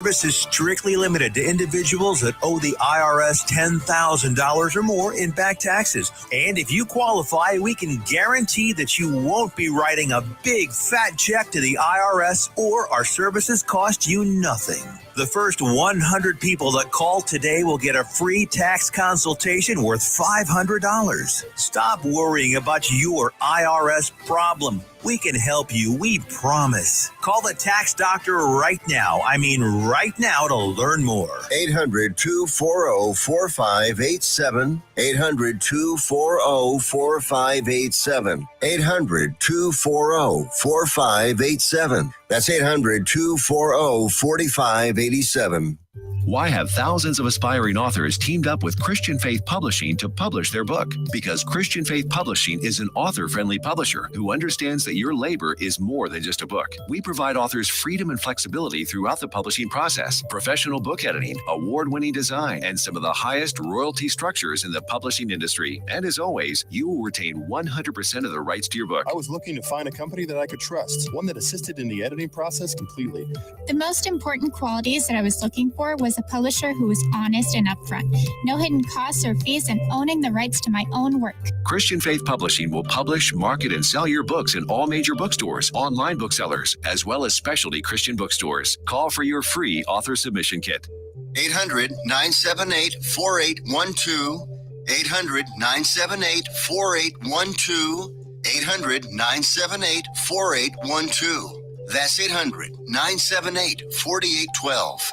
Service is strictly limited to individuals that owe the IRS $10,000 or more in back taxes. And if you qualify, we can guarantee that you won't be writing a big fat check to the IRS, or our services cost you nothing. The first 100 people that call today will get a free tax consultation worth $500. Stop worrying about your IRS problem. We can help you, we promise. Call the tax doctor right now. I mean right now, to learn more. 800-240-4587. 800-240-4587. 800-240-4587. That's 800-240-4587. Why have thousands of aspiring authors teamed up with Christian Faith Publishing to publish their book? Because Christian Faith Publishing is an author-friendly publisher who understands that your labor is more than just a book. We provide authors freedom and flexibility throughout the publishing process, professional book editing, award-winning design, and some of the highest royalty structures in the publishing industry. And as always, you will retain 100% of the rights to your book. I was looking to find a company that I could trust, one that assisted in the editing process completely. The most important qualities that I was looking for was a publisher who was honest and upfront, no hidden costs or fees, and owning the rights to my own work. Christian Faith Publishing will publish, market, and sell your books in all major bookstores, online booksellers, as well as specialty Christian bookstores. Call for your free author submission kit. 800-978-4812. 800-978-4812. 800-978-4812. That's 800-978-4812.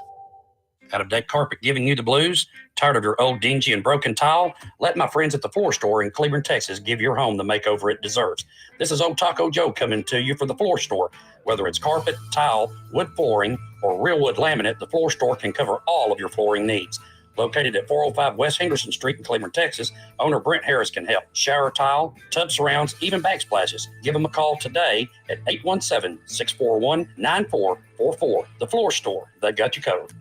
Out of deck carpet giving you the blues? Tired of your old dingy and broken tile? Let my friends at the Floor Store in Cleveland, Texas give your home the makeover it deserves. This is Old Taco Joe coming to you for the Floor Store. Whether it's carpet, tile, wood flooring, or real wood laminate, the Floor Store can cover all of your flooring needs. Located at 405 West Henderson Street in Cleveland, Texas, owner Brent Harris can help. Shower tile, tub surrounds, even backsplashes. Give them a call today at 817-641-9444. The Floor Store, they got you covered.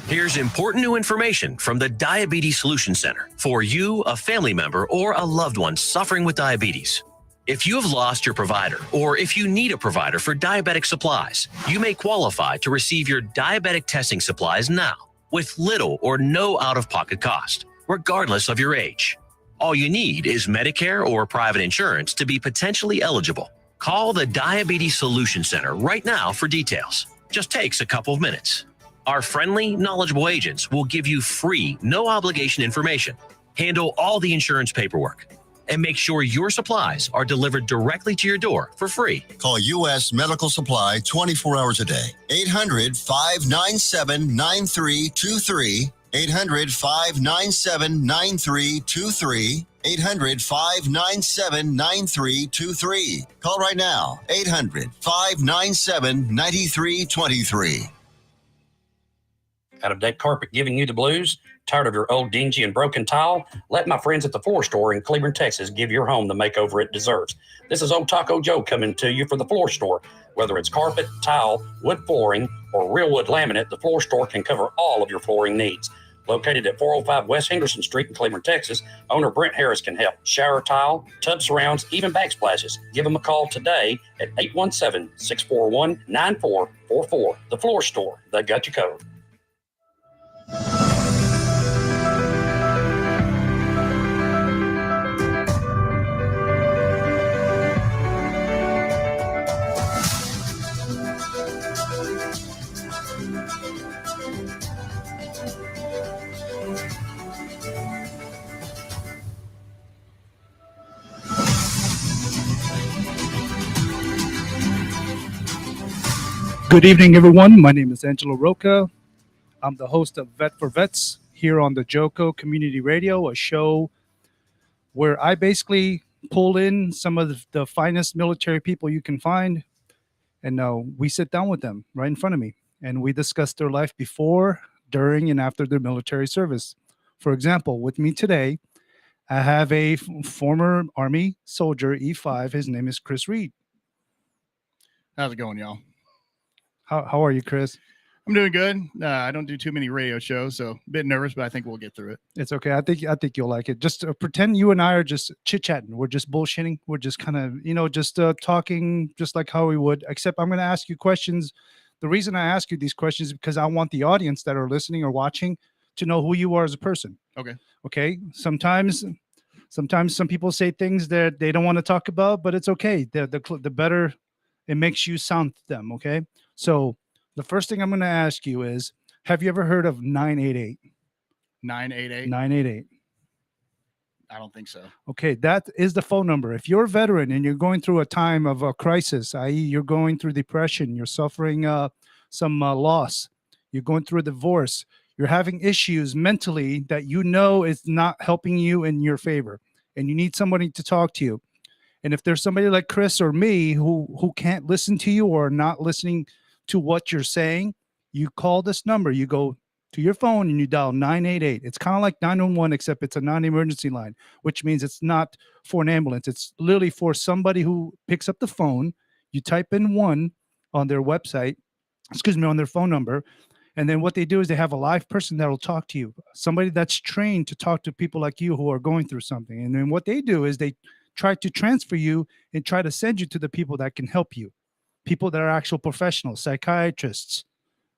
Here's important new information from the Diabetes Solution Center for you, a family member, or a loved one suffering with diabetes. If you have lost your provider, or if you need a provider for diabetic supplies, you may qualify to receive your diabetic testing supplies now with little or no out-of-pocket cost, regardless of your age. All you need is Medicare or private insurance to be potentially eligible. Call the Diabetes Solution Center right now for details. Just takes a couple of minutes. Our friendly, knowledgeable agents will give you free, no-obligation information, handle all the insurance paperwork, and make sure your supplies are delivered directly to your door for free. Call U.S. Medical Supply 24 hours a day. 800-597-9323. 800-597-9323. 800-597-9323. Call right now. 800-597-9323. Out of deck carpet giving you the blues? Tired of your old dingy and broken tile? Let my friends at the Floor Store in Cleveland, Texas give your home the makeover it deserves. This is Old Taco Joe coming to you for the Floor Store. Whether it's carpet, tile, wood flooring, or real wood laminate, the Floor Store can cover all of your flooring needs. Located at 405 West Henderson Street in Cleveland, Texas, owner Brent Harris can help. Shower tile, tub surrounds, even backsplashes. Give them a call today at 817-641-9444. The Floor Store, they got you covered. Good evening, everyone. My name is Angelo Rocha. I'm the host of Vet for Vets here on the JOCO Community Radio, a show where I basically pull in some of the finest military people you can find, and we sit down with them right in front of me, and we discuss their life before, during, and after their military service. For example, with me today, I have a former Army soldier, E5. His name is Chris Reid. How's it going, y'all? How are you, Chris? I'm doing good. I don't do too many radio shows, so a bit nervous, but I think we'll get through it. It's okay. I think you'll like it. Just pretend you and I are just chit-chatting. We're just bullshitting. We're just kind of, just talking just like how we would, except I'm going to ask you questions the reason I ask you these questions is because I want the audience that are listening or watching to know who you are as a person. Okay. Okay. Sometimes some people say things that they don't want to talk about, but it's okay. The better it makes you sound to them. Okay. So the first thing I'm going to ask you is, have you ever heard of 988? 988. 988. I don't think so. Okay, that is the phone number. If you're a veteran and you're going through a time of a crisis, i.e., you're going through depression, you're suffering some loss, you're going through a divorce, you're having issues mentally that you know is not helping you in your favor, and you need somebody to talk to you. And if there's somebody like Chris or me who can't listen to you or not listening to what you're saying, you call this number. You go to your phone and you dial 988. It's kind of like 911, except it's a non-emergency line, which means it's not for an ambulance. It's literally for somebody who picks up the phone. You type in 1 on their website, on their phone number. And then what they do is they have a live person that will talk to you, somebody that's trained to talk to people like you who are going through something. And then what they do is they try to transfer you and try to send you to the people that can help you, people that are actual professionals, psychiatrists,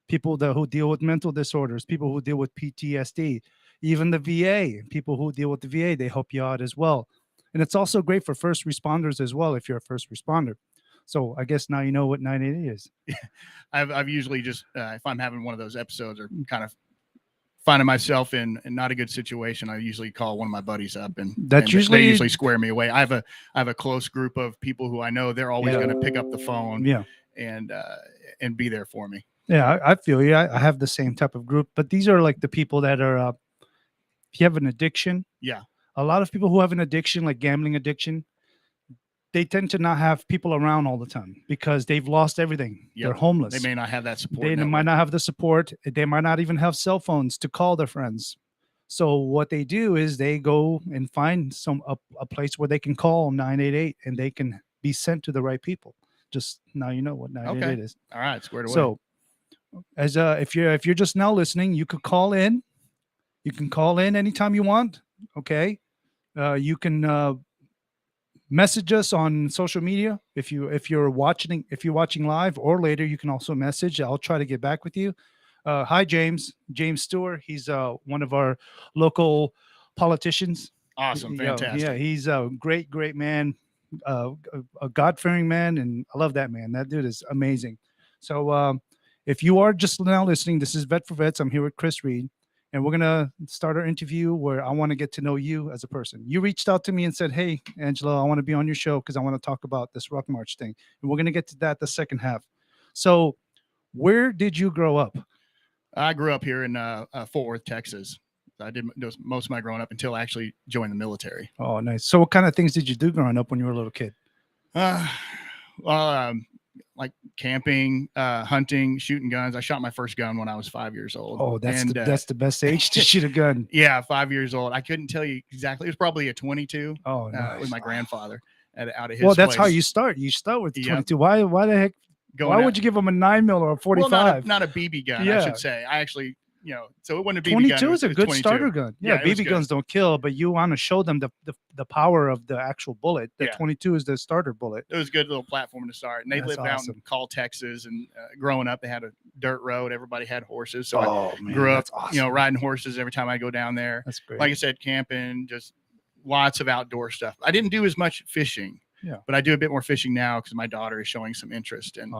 people who deal with mental disorders, people who deal with PTSD, even the VA, people who deal with the VA, they help you out as well. And it's also great for first responders as well if you're a first responder. So I guess now you know what 988 is. I've usually just, if I'm having one of those episodes or kind of finding myself in not a good situation, I usually call one of my buddies up and they usually square me away. I have a close group of people who I know they're always going to pick up the phone and be there for me. Yeah, I feel you. I have the same type of group, but these are like the people that are, if you have an addiction. Yeah. A lot of people who have an addiction, like gambling addiction, they tend to not have people around all the time because they've lost everything. Yep. They're homeless. They may not have that support. They might not have the support. They might not even have cell phones to call their friends. So what they do is they go and find a place where they can call 988 and they can be sent to the right people. Just now you know what 988 is. All right, squared away. So as if you're just now listening, you could call in. You can call in anytime you want. Okay. You can message us on social media. If you're watching live or later, you can also message. I'll try to get back with you. Hi, James Stewart. He's one of our local politicians. Awesome. Fantastic. Yeah, he's a great man, a God-fearing man, and I love that man. That dude is amazing. So if you are just now listening, this is Vet for Vets. I'm here with Chris Reid, and we're going to start our interview where I want to get to know you as a person. You reached out to me and said, hey, Angelo, I want to be on your show because I want to talk about this Ruck March thing. And we're going to get to that the second half. So where did you grow up? I grew up here in Fort Worth, Texas. I did most of my growing up until I actually joined the military. Oh, nice. So what kind of things did you do growing up when you were a little kid? Like camping, hunting, shooting guns. I shot my first gun when I was 5 years old. Oh, that's the best age to shoot a gun. Yeah, 5 years old. I couldn't tell you exactly. It was probably a 22. Oh, nice. With my grandfather out of his. Well, that's place. how you start. You start with 22. Why the heck? Why would you give him a 9mm or a 45? Well, not a BB gun, I should say. I actually, so it wasn't a BB 22 gun. 22 is a good 22. Starter gun. Yeah, BB guns don't kill, but you want to show them the power of the actual bullet. The 22 is the starter bullet. It was a good little platform to start. And they lived out in Call, Texas, and growing up, they had a dirt road. Everybody had horses, so I grew up, riding horses every time I go down there. That's great. Like I said, camping, just lots of outdoor stuff. I didn't do as much fishing. Yeah, but I do a bit more fishing now because my daughter is showing some interest, and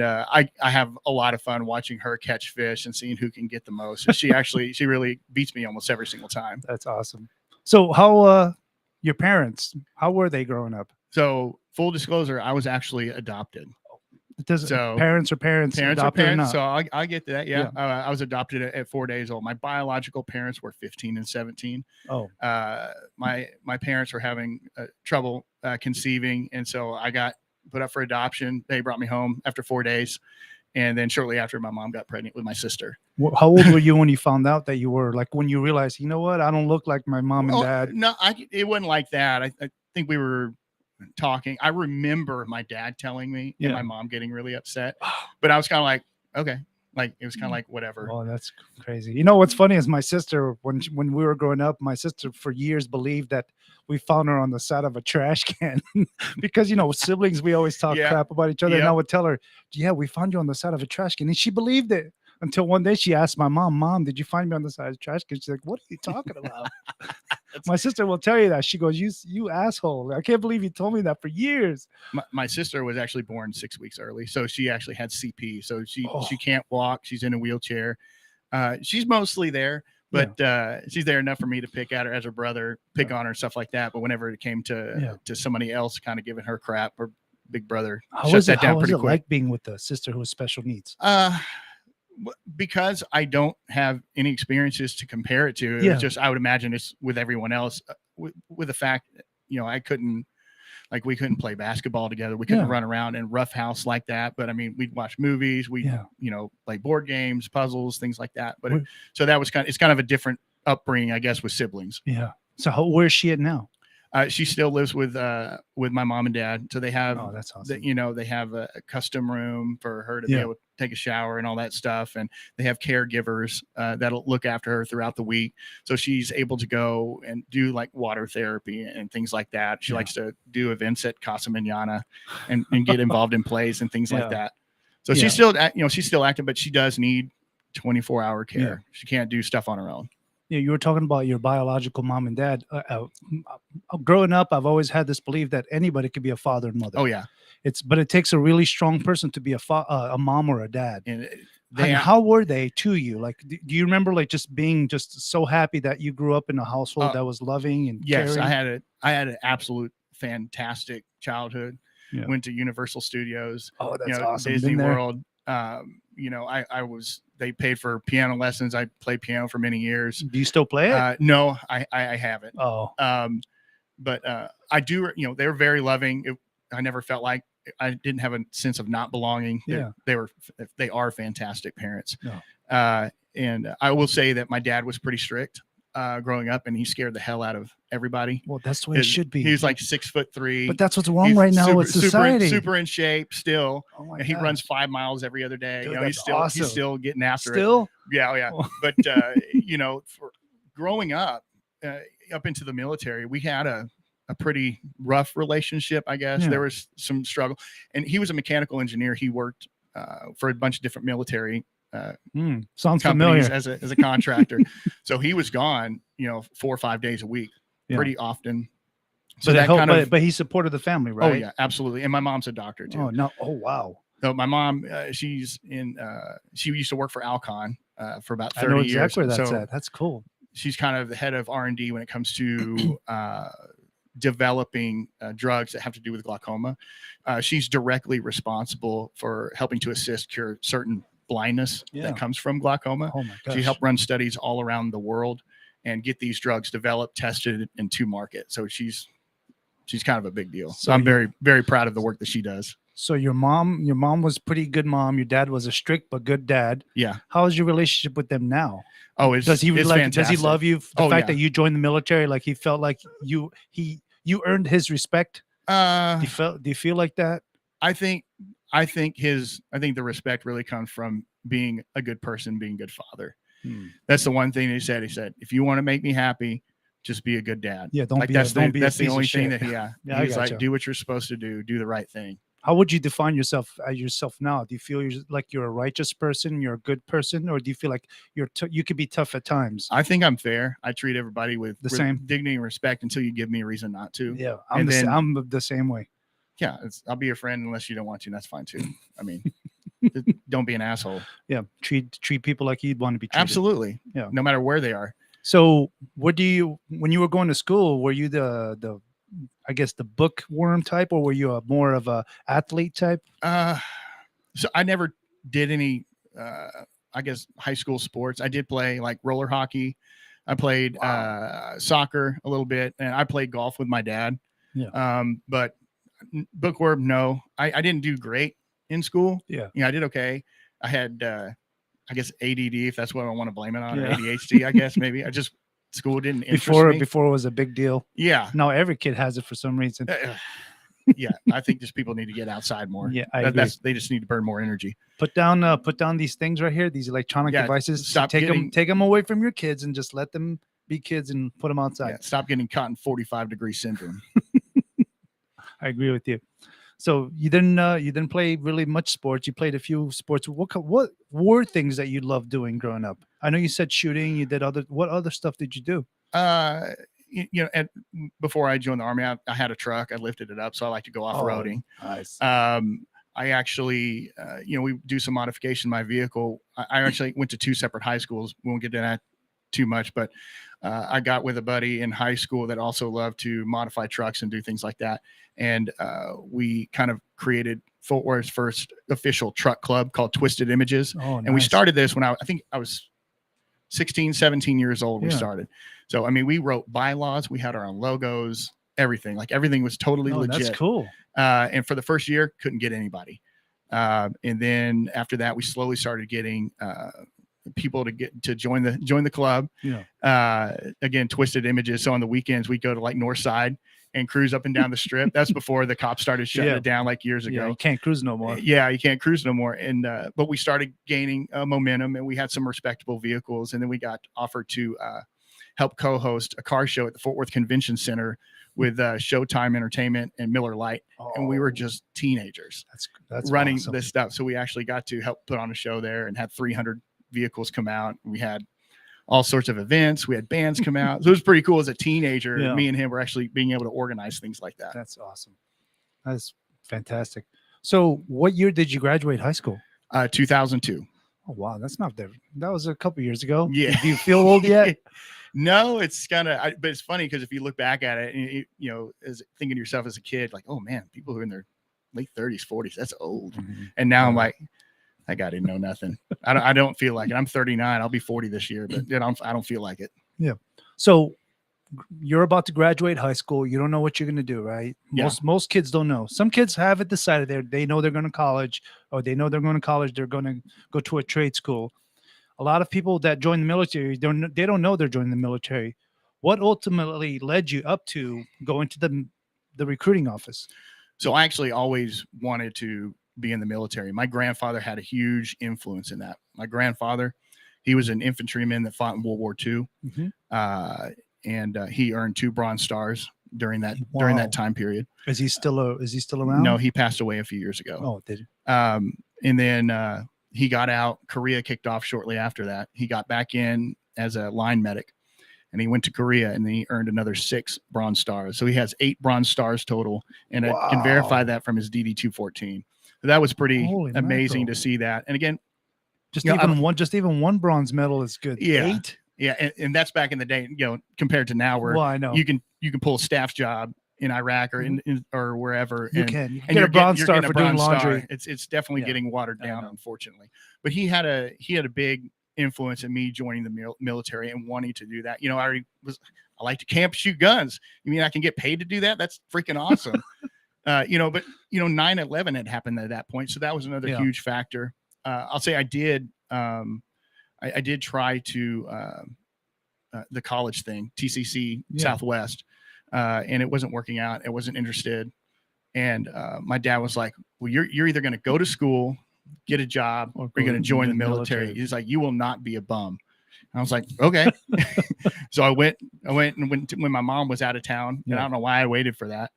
I have a lot of fun watching her catch fish and seeing who can get the most. And she really beats me almost every single time. That's awesome. So how your parents, how were they growing up? So full disclosure, I was actually adopted. Parents are parents. So I get that. Yeah. I was adopted at 4 days old. My biological parents were 15 and 17. Oh. My parents were having trouble conceiving, and so I got put up for adoption. They brought me home after 4 days, and then shortly after, my mom got pregnant with my sister. How old were you when you found out that you were, like, when you realized, you know what, I don't look like my mom and dad? No, it wasn't like that. I think we were talking. I remember my dad telling me and my mom getting really upset, but I was kind of like, okay, Like it was kind of like whatever. Oh, that's crazy. You know what's funny is my sister, when we were growing up, my sister for years believed that we found her on the side of a trash can because, you know, siblings, we always talk crap about each other. And I would tell her, yeah, we found you on the side of a trash can. And she believed it until one day she asked my mom, did you find me on the side of the trash can? She's like, what are you talking about? My sister will tell you that. She goes, you asshole. I can't believe you told me that for years. My sister was actually born 6 weeks early. So she actually had CP. So she can't walk. She's in a wheelchair. She's mostly there, but she's there enough for me to pick at her as her brother, pick on her, stuff like that. But whenever it came to somebody else kind of giving her crap, her big brother shut that down pretty quick. Like being with a sister who has special needs? Because I don't have any experiences to compare it to. It's just, I would imagine it's with everyone else with the fact, you know, we couldn't play basketball together. We couldn't run around in roughhouse like that. But I mean, we'd watch movies, play board games, puzzles, things like that. But so that was it's kind of a different upbringing, I guess, with siblings. Yeah. So where's she at now? She still lives with my mom and dad. So they have, that's awesome. They have a custom room for her to be able to take a shower and all that stuff. And they have caregivers that'll look after her throughout the week. So she's able to go and do like water therapy and things like that. She likes to do events at Casa Mañana and get involved in plays and things like that. So she's still, she's still active, but she does need 24-hour care. Yeah. She can't do stuff on her own. Yeah, you were talking about your biological mom and dad. Growing up, I've always had this belief that anybody could be a father and mother. Oh yeah, but it takes a really strong person to be a mom or a dad. And how were they to you? Like, do you remember like just being just so happy that you grew up in a household that was loving and yes, caring? I had an absolute fantastic childhood. Yeah. Went to Universal Studios. Oh, that's awesome. Disney World. They paid for piano lessons. I played piano for many years. Do you still play it? No, I haven't. Oh, but I do, they were very loving. I never felt like I didn't have a sense of not belonging. Yeah. They are fantastic parents. Yeah. And I will say that my dad was pretty strict growing up, and he scared the hell out of everybody. Well, that's the way it should be. He's like 6'3". But that's what's wrong right now with society. Super in shape still. Oh my he gosh. runs 5 miles every other day. Dude, he's still getting after it. Yeah. But for growing up into the military, we had a pretty rough relationship, I guess. There was some struggle, and he was a mechanical engineer. He worked for a bunch of different military sounds familiar as a contractor. So he was gone, 4 or 5 days a week, pretty often. So that helped, but he supported the family, right? Oh yeah, absolutely. And my mom's a doctor too. Oh no! Oh wow. So my mom, she used to work for Alcon for about 30 I know years. Exactly where that's at. That's cool. She's kind of the head of R&D when it comes to developing drugs that have to do with glaucoma. She's directly responsible for helping to assist cure certain blindness that comes from glaucoma. Oh my gosh. She helped run studies all around the world and get these drugs developed, tested, and to market. So she's kind of a big deal. So I'm very, very proud of the work that she does. So your mom was pretty good mom. Your dad was a strict but good dad. Yeah. How is your relationship with them now? Oh, does he love you? The fact that you joined the military, like he felt like you earned his respect. Do you feel like that? I think the respect really comes from being a good person, being a good father. That's the one thing he said. He said, if you want to make me happy, just be a good dad. Yeah. That's the only thing that he's like, do what you're supposed to do the right thing. How would you define yourself now? Do you feel like you're a righteous person, you're a good person, or do you feel like you could be tough at times? I think I'm fair. I treat everybody with the same dignity and respect until you give me a reason not to. Yeah, I'm the same way. Yeah, I'll be your friend unless you don't want to. And that's fine too. I mean, don't be an asshole. Yeah, treat people like you'd want to be treated. Absolutely. Yeah, no matter where they are. So, when you were going to school, were you the I guess the bookworm type, or were you more of a athlete type? So I never did any, I guess, high school sports. I did play like roller hockey. I played soccer a little bit, and I played golf with my dad. Yeah. But bookworm, no. I didn't do great in school. Yeah. I did okay. I had, I guess, ADD, if that's what I want to blame it on, or ADHD, I guess, maybe. School didn't interest me. Before it was a big deal. Yeah. Now every kid has it for some reason. Yeah, I think just people need to get outside more. Yeah, I agree. They just need to burn more energy. Put down these things right here, these electronic devices. Take them away from your kids and just let them be kids and put them outside. Yeah, stop getting caught in 45-degree syndrome. I agree with you. So you didn't play really much sports. You played a few sports. What were things that you loved doing growing up? I know you said shooting. You did what other stuff did you do? Before I joined the Army, I had a truck. I lifted it up, so I like to go off-roading. Nice. I actually, we do some modification in my vehicle. I actually went to 2 separate high schools. We won't get into that too much, but I got with a buddy in high school that also loved to modify trucks and do things like that. And we kind of created Fort Worth's first official truck club called Twisted Images. Oh, nice. And we started this when I think I was 16, 17 years old. We started. So, I mean, we wrote bylaws. We had our own logos, everything. Like everything was totally legit. That's cool. And for the first year, couldn't get anybody. And then after that, we slowly started getting people to join the club. Yeah. Again, Twisted Images. So on the weekends, we go to like Northside and cruise up and down the strip. That's before the cops started shutting it down like years ago. You can't cruise no more. Yeah, you can't cruise no more. And but we started gaining momentum, and we had some respectable vehicles. And then we got offered to help co-host a car show at the Fort Worth Convention Center with Showtime Entertainment and Miller Lite. And we were just teenagers. That's running awesome. This stuff. So we actually got to help put on a show there and had 300 vehicles come out. We had all sorts of events. We had bands come out. So it was pretty cool as a teenager. Yeah. Me and him were actually being able to organize things like that. That's awesome. That's fantastic. So what year did you graduate high school? 2002. Oh, wow. That's not there. That was a couple years ago. Yeah. Do you feel old yet? No, it's kind of, but it's funny because if you look back at it, as thinking to yourself as a kid, like, oh man, people who are in their late 30s, 40s, that's old. Mm-hmm. And now I'm like, that guy didn't know nothing. I don't feel like it. I'm 39. I'll be 40 this year, but I don't feel like it. Yeah. So you're about to graduate high school. You don't know what you're going to do, right? Yeah. Most kids don't know. Some kids have it decided. They know they're going to college, or they know they're going to college. They're going to go to a trade school. A lot of people that join the military, they don't know they're joining the military. What ultimately led you up to going to the recruiting office? So I actually always wanted to be in the military. My grandfather had a huge influence in that. My grandfather, he was an infantryman that fought in World War II. Mm-hmm. And he earned 2 Bronze Stars during that time period. Is he still around? No, he passed away a few years ago. Oh, did he? And then he got out. Korea kicked off shortly after that. He got back in as a line medic, and he went to Korea, and then he earned another 6 Bronze Stars. So he has 8 Bronze Stars total, and I can verify that from his DD-214. So that was pretty amazing to see that. And again, just even one bronze medal is good. Yeah. 8. Yeah, and that's back in the day, compared to now, where I know you can pull a staff job in Iraq or in or wherever. You can get a Bronze Star for doing laundry. It's definitely getting watered down, unfortunately. But he had a big influence in me joining the military and wanting to do that. I like to camp, shoot guns. You mean I can get paid to do that? That's freaking awesome. But 9/11 had happened at that point, so that was another huge factor. I'll say I did try to the college thing, TCC Southwest, and it wasn't working out. I wasn't interested, and my dad was like, "Well, you're either going to go to school, get a job, or you're going to join the military." He's like, "You will not be a bum." And I was like, "Okay." So I went when my mom was out of town, and I don't know why I waited for that.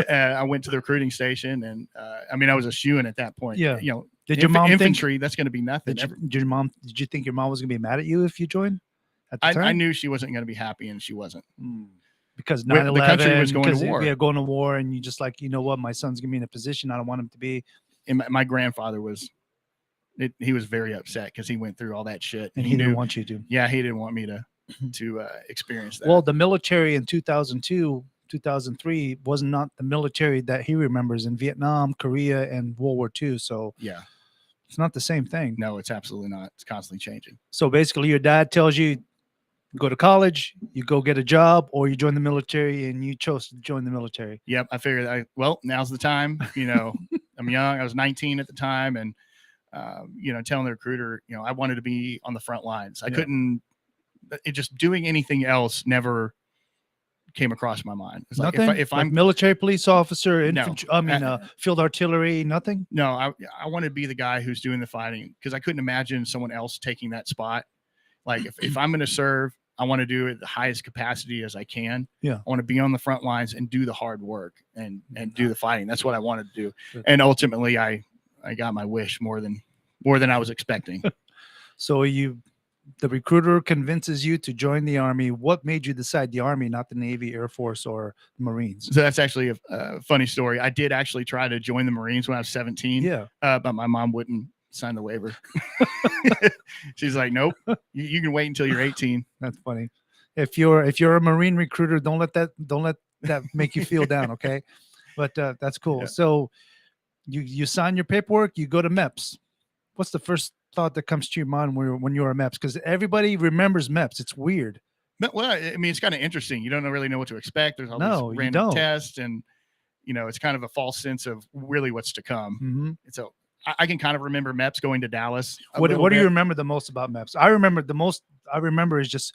I went to the recruiting station, and I was a shoo-in at that point. Yeah. Did your mom infantry? That's going to be nothing. Did you think your mom was going to be mad at you if you joined? I knew she wasn't going to be happy, and she wasn't. Because 9/11, the country was going to war. Yeah, going to war, and you just like, you know what, my son's going to be in a position I don't want him to be. And my grandfather he was very upset because he went through all that shit, and he didn't want you to. Yeah, he didn't want me to experience that. Well, the military in 2002. 2003 was not the military that he remembers in Vietnam, Korea, and World War II. So yeah, it's not the same thing. No, it's absolutely not. It's constantly changing. So basically, your dad tells you go to college, you go get a job, or you join the military, and you chose to join the military. Yep, I figured. Now's the time. I'm young. I was 19 at the time, and telling the recruiter, I wanted to be on the front lines. I couldn't. Just doing anything else never came across my mind. It's nothing. Like if like I'm military police officer, infantry, no, field artillery, nothing. No, I want to be the guy who's doing the fighting, because I couldn't imagine someone else taking that spot. Like if I'm going to serve, I want to do it at the highest capacity as I can. Yeah. I want to be on the front lines and do the hard work and do the fighting. That's what I wanted to do. And ultimately I got my wish more than I was expecting. So the recruiter convinces you to join the Army. What made you decide the Army, not the Navy, Air Force, or Marines? So that's actually a funny story. I did actually try to join the Marines when I was 17. Yeah. But my mom wouldn't sign the waiver. She's like, nope, you can wait until you're 18. That's funny. If you're a Marine recruiter, don't let that make you feel down. Okay. But that's cool. Yeah. So you sign your paperwork, you go to MEPS. What's the first thought that comes to your mind when you're at MEPS? Because everybody remembers MEPS. It's weird. But, well, I mean, it's kind of interesting. You don't really know what to expect. There's all these random tests, and it's kind of a false sense of really what's to come. Mm-hmm. So I can kind of remember MEPS going to Dallas. What do you remember the most about MEPS? I remember is just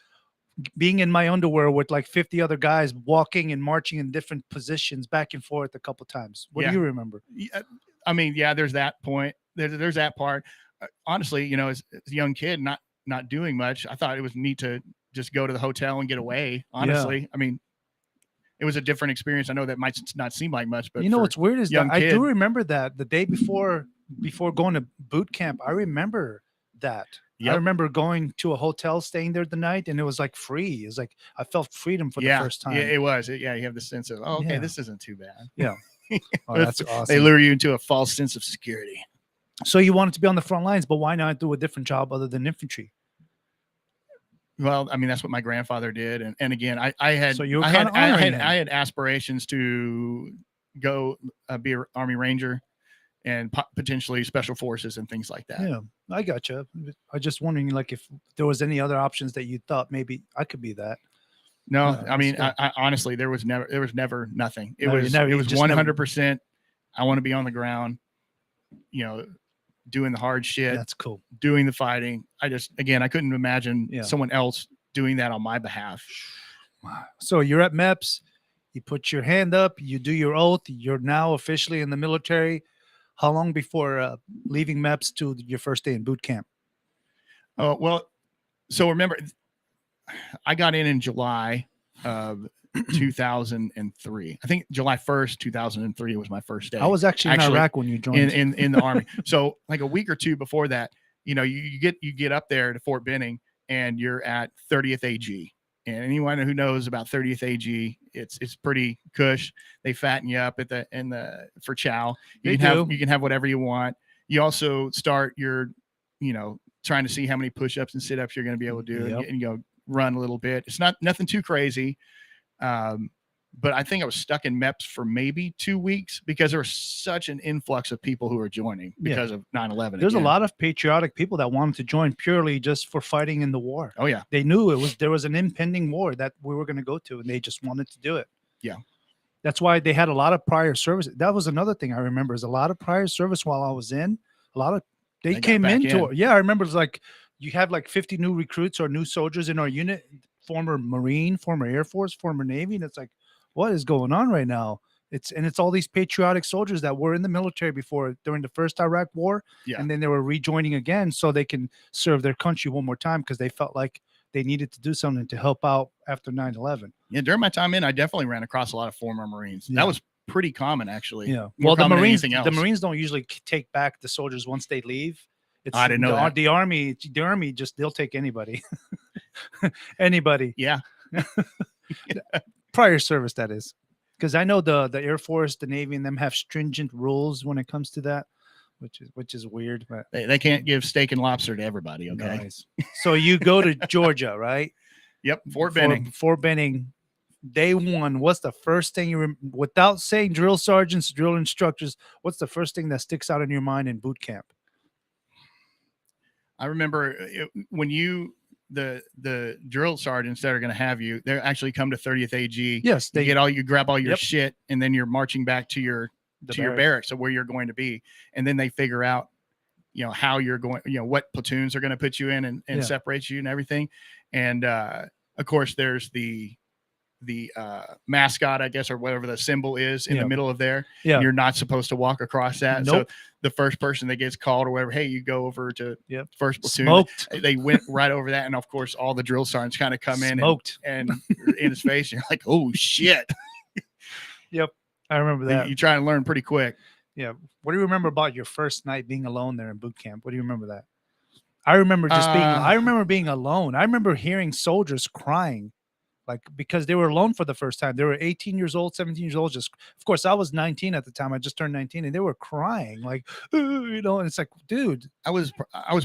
being in my underwear with like 50 other guys walking and marching in different positions back and forth a couple times. What do you remember? I mean, there's that point. There's that part. Honestly, as a young kid, not doing much, I thought it was neat to just go to the hotel and get away. Honestly, I mean, it was a different experience. I know that might not seem like much, but what's weird is that I do remember that the day before going to boot camp, I remember that. Yep. I remember going to a hotel, staying there the night, and it was like free. It's like I felt freedom for the first time. Yeah, it was. You have the sense of, okay, this isn't too bad. Yeah. Oh, that's awesome. They lure you into a false sense of security. So you wanted to be on the front lines, but why not do a different job other than infantry? Well, I mean, that's what my grandfather did, and again, I had aspirations to go be an Army Ranger and potentially Special Forces and things like that. Yeah, I gotcha. I just wondering, like, if there was any other options that you thought maybe I could be that. No, I mean, I honestly, there was never nothing. It was 100%. I want to be on the ground, doing the hard shit. That's cool. Doing the fighting. I couldn't imagine someone else doing that on my behalf. Wow. So you're at MEPS, you put your hand up, you do your oath. You're now officially in the military. How long before leaving MEPS to your first day in boot camp? Oh, well, so remember, I got in July of 2003. I think July 1st, 2003 was my first day. I was actually in Iraq when you joined in the Army. So like a week or two before that, you get up there to Fort Benning and you're at 30th AG. And anyone who knows about 30th AG, it's pretty cush. They fatten you up for chow. You can have whatever you want. You also start your, trying to see how many push-ups and sit-ups you're going to be able to do, and run a little bit. It's nothing too crazy. But I think I was stuck in MEPS for maybe 2 weeks because there was such an influx of people who were joining because of 9/11. There's a lot of patriotic people that wanted to join purely just for fighting in the war. Oh yeah. They knew there was an impending war that we were going to go to, and they just wanted to do it. Yeah. That's why they had a lot of prior service. That was another thing I remember, is a lot of prior service while I was in. A lot of they came into it. Yeah, I remember it was like you had like 50 new recruits or new soldiers in our unit, former Marine, former Air Force, former Navy, and it's like, what is going on right now? It's all these patriotic soldiers that were in the military before during the first Iraq war, and then they were rejoining again so they can serve their country one more time because they felt like they needed to do something to help out after 9/11. Yeah, during my time in, I definitely ran across a lot of former Marines. Yeah. That was pretty common, actually. Yeah. Well, the Marines don't usually take back the soldiers once they leave. I didn't know that. The Army they'll take anybody. Anybody. Yeah. Prior service, that is, because I know the Air Force, the Navy, and them have stringent rules when it comes to that, which is weird. But they can't give steak and lobster to everybody. Okay. Nice. So you go to Georgia, right? Yep. Fort Benning. Fort Benning. Day one. What's the first thing you without saying drill sergeants, drill instructors? What's the first thing that sticks out in your mind in boot camp? I remember when the drill sergeants that are going to have you, they actually come to 30th AG. Yes, you grab all your shit, and then you're marching back to your barracks, or where you're going to be, and then they figure out, how you're going, what platoons are going to put you in and separate you and everything, and of course there's the the mascot, I guess, or whatever the symbol is in the middle of there. Yeah. And you're not supposed to walk across that. Nope. So the first person that gets called or whatever, hey, you go over to first platoon. Smoked. They went right over that. And of course, all the drill sergeants kind of come in and in his face. And you're like, oh, shit. Yep. I remember that. You try to learn pretty quick. Yeah. What do you remember about your first night being alone there in boot camp? What do you remember that? I remember being alone. I remember hearing soldiers crying, like, because they were alone for the first time. They were 18 years old, 17 years old. Just, of course, I was 19 at the time. I just turned 19, and they were crying, like, you know. And it's like, dude, I was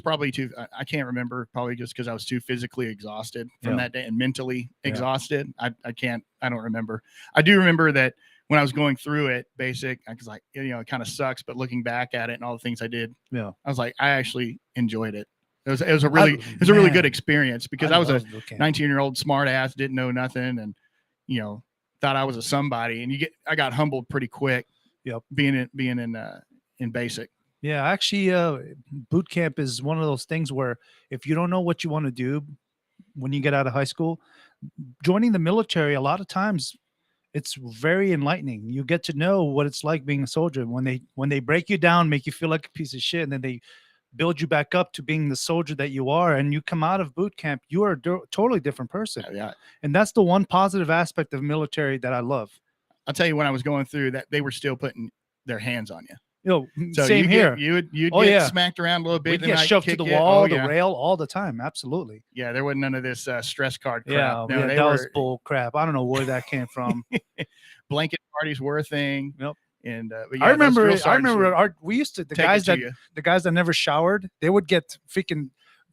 probably too. I can't remember, probably just because I was too physically exhausted from that day and mentally exhausted. I don't remember. I do remember that when I was going through it, basic, I was like, you know, it kind of sucks, but looking back at it and all the things I did, I was like, I actually enjoyed it. It was a really good experience, because I was a 19-year-old smart ass, didn't know nothing, and, you know, thought I was a somebody, and I got humbled pretty quick. Yep. Being in basic. Yeah, actually, boot camp is one of those things where if you don't know what you want to do when you get out of high school, joining the military, a lot of times it's very enlightening. You get to know what it's like being a soldier. When they break you down, make you feel like a piece of shit, and then they build you back up to being the soldier that you are, and you come out of boot camp, you are a totally different person. Yeah. And that's the one positive aspect of military that I love. I'll tell you, when I was going through that, they were still putting their hands on you. You know, so same here. You'd get smacked around a little bit. We'd get shoved to the wall, the rail all the time. Absolutely. Yeah, there wasn't none of this stress card crap. Yeah, that was bull crap. I don't know where that came from. Blanket parties were a thing. Yep. And I remember we used to, the guys that never showered, they would get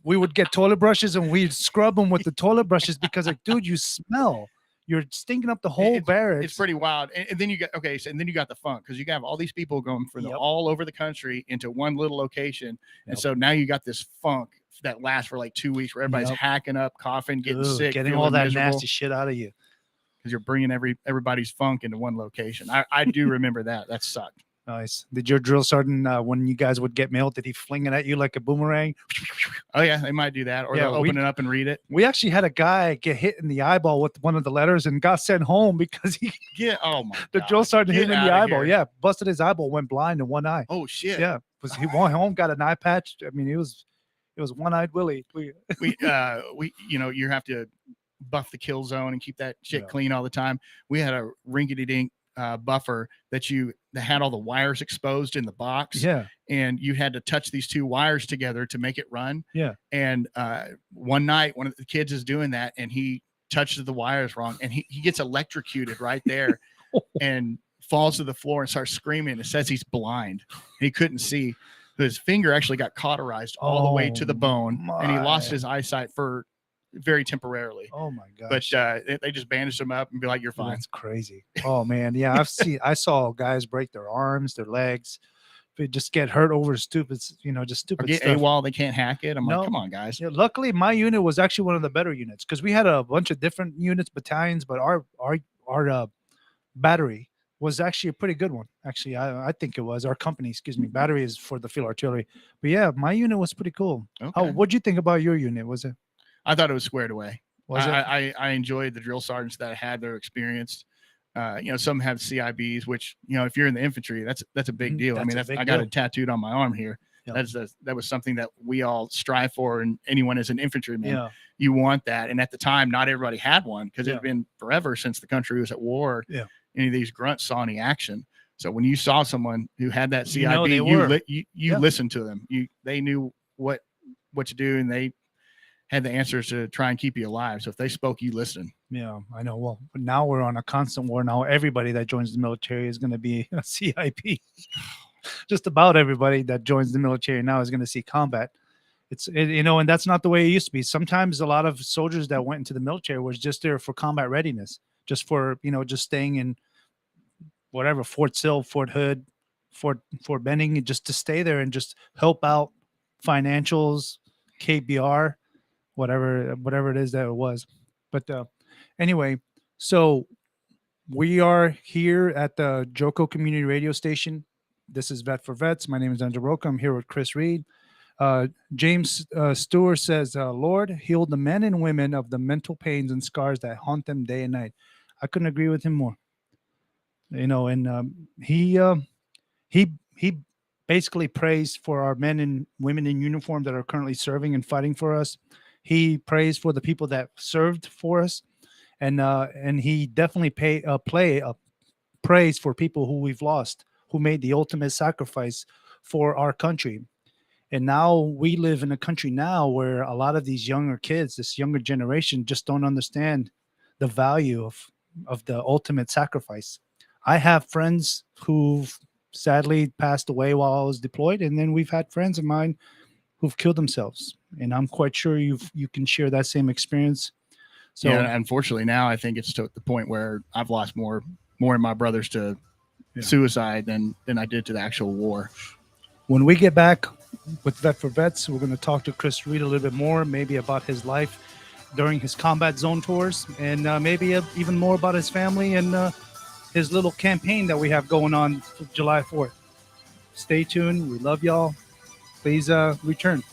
we would get toilet brushes and we'd scrub them with the toilet brushes, because, like, dude, you smell. You're stinking up the whole barracks. It's pretty wild. And then you got and then you got the funk, because you have all these people going from all over the country into one little location. And so now you got this funk that lasts for like 2 weeks, where everybody's hacking up, coughing, getting sick, getting all that nasty shit out of you. Because you're bringing everybody's funk into one location. I do remember that. That sucked. Nice. Did your drill sergeant, when you guys would get mail, did he fling it at you like a boomerang? Oh, yeah, they might do that. Or they'll open it up and read it. We actually had a guy get hit in the eyeball with one of the letters and got sent home because the drill sergeant hit him in the eyeball. Here. Yeah, busted his eyeball, went blind in one eye. Oh, shit. Yeah, he went home, got an eye patch. I mean, it was one-eyed Willie. You have to buff the kill zone and keep that shit clean all the time. We had a rinkety-dink buffer that had all the wires exposed in the box. Yeah. And you had to touch these two wires together to make it run. Yeah. And one night, one of the kids is doing that, and he touches the wires wrong, and he gets electrocuted right there and falls to the floor and starts screaming. It says he's blind. He couldn't see. His finger actually got cauterized all the way to the bone, and he lost his eyesight for very temporarily. Oh my gosh. But they just bandaged him up and be like, you're fine. That's crazy. Oh man. Yeah. I saw guys break their arms, their legs. They just get hurt over stupid stuff. AWOL, they can't hack it. I'm like, come on, guys. Yeah, luckily my unit was actually one of the better units, because we had a bunch of different units, battalions, but our battery was actually a pretty good one. Actually, I think it was our company, battery is for the field artillery. But yeah, my unit was pretty cool. Okay. What'd you think about your unit? Was it? I thought it was squared away. Was it? I enjoyed the drill sergeants that I had. They're experienced. Some have CIBs, which, if you're in the infantry, that's a big deal. I mean, I got it tattooed on my arm here. Yep. That was something that we all strive for, and anyone as an infantryman, you want that. And at the time, not everybody had one, because it had been forever since the country was at war. Yeah. Any of these grunts saw any action. So when you saw someone who had that CIB, you listened to them. They knew what to do, and they had the answers to try and keep you alive. So if they spoke, you listened. Yeah, I know. Well, now we're on a constant war. Now everybody that joins the military is going to be a CIP. Just about everybody that joins the military now is going to see combat. And that's not the way it used to be. Sometimes a lot of soldiers that went into the military was just there for combat readiness, just for, just staying in whatever, Fort Sill, Fort Hood, Fort Benning, just to stay there and just help out financials, KBR, whatever it is that it was. But anyway, so we are here at the Joco Community Radio Station. This is Vet for Vets. My name is Angelo Rocha. I'm here with Chris Reid. James Stewart says, Lord, heal the men and women of the mental pains and scars that haunt them day and night. I couldn't agree with him more. And he basically prays for our men and women in uniform that are currently serving and fighting for us. He prays for the people that served for us, and he definitely prays for people who we've lost, who made the ultimate sacrifice for our country. And now we live in a country now where a lot of these younger kids, this younger generation, just don't understand the value of the ultimate sacrifice. I have friends who've sadly passed away while I was deployed, and then we've had friends of mine who've killed themselves. And I'm quite sure you can share that same experience. So yeah, unfortunately now I think it's to the point where I've lost more of my brothers to suicide than I did to the actual war. When we get back with Vet for Vets, we're going to talk to Chris Reid a little bit more, maybe about his life during his combat zone tours, and maybe even more about his family and his little campaign that we have going on for July 4th. Stay tuned. We love y'all. Please return.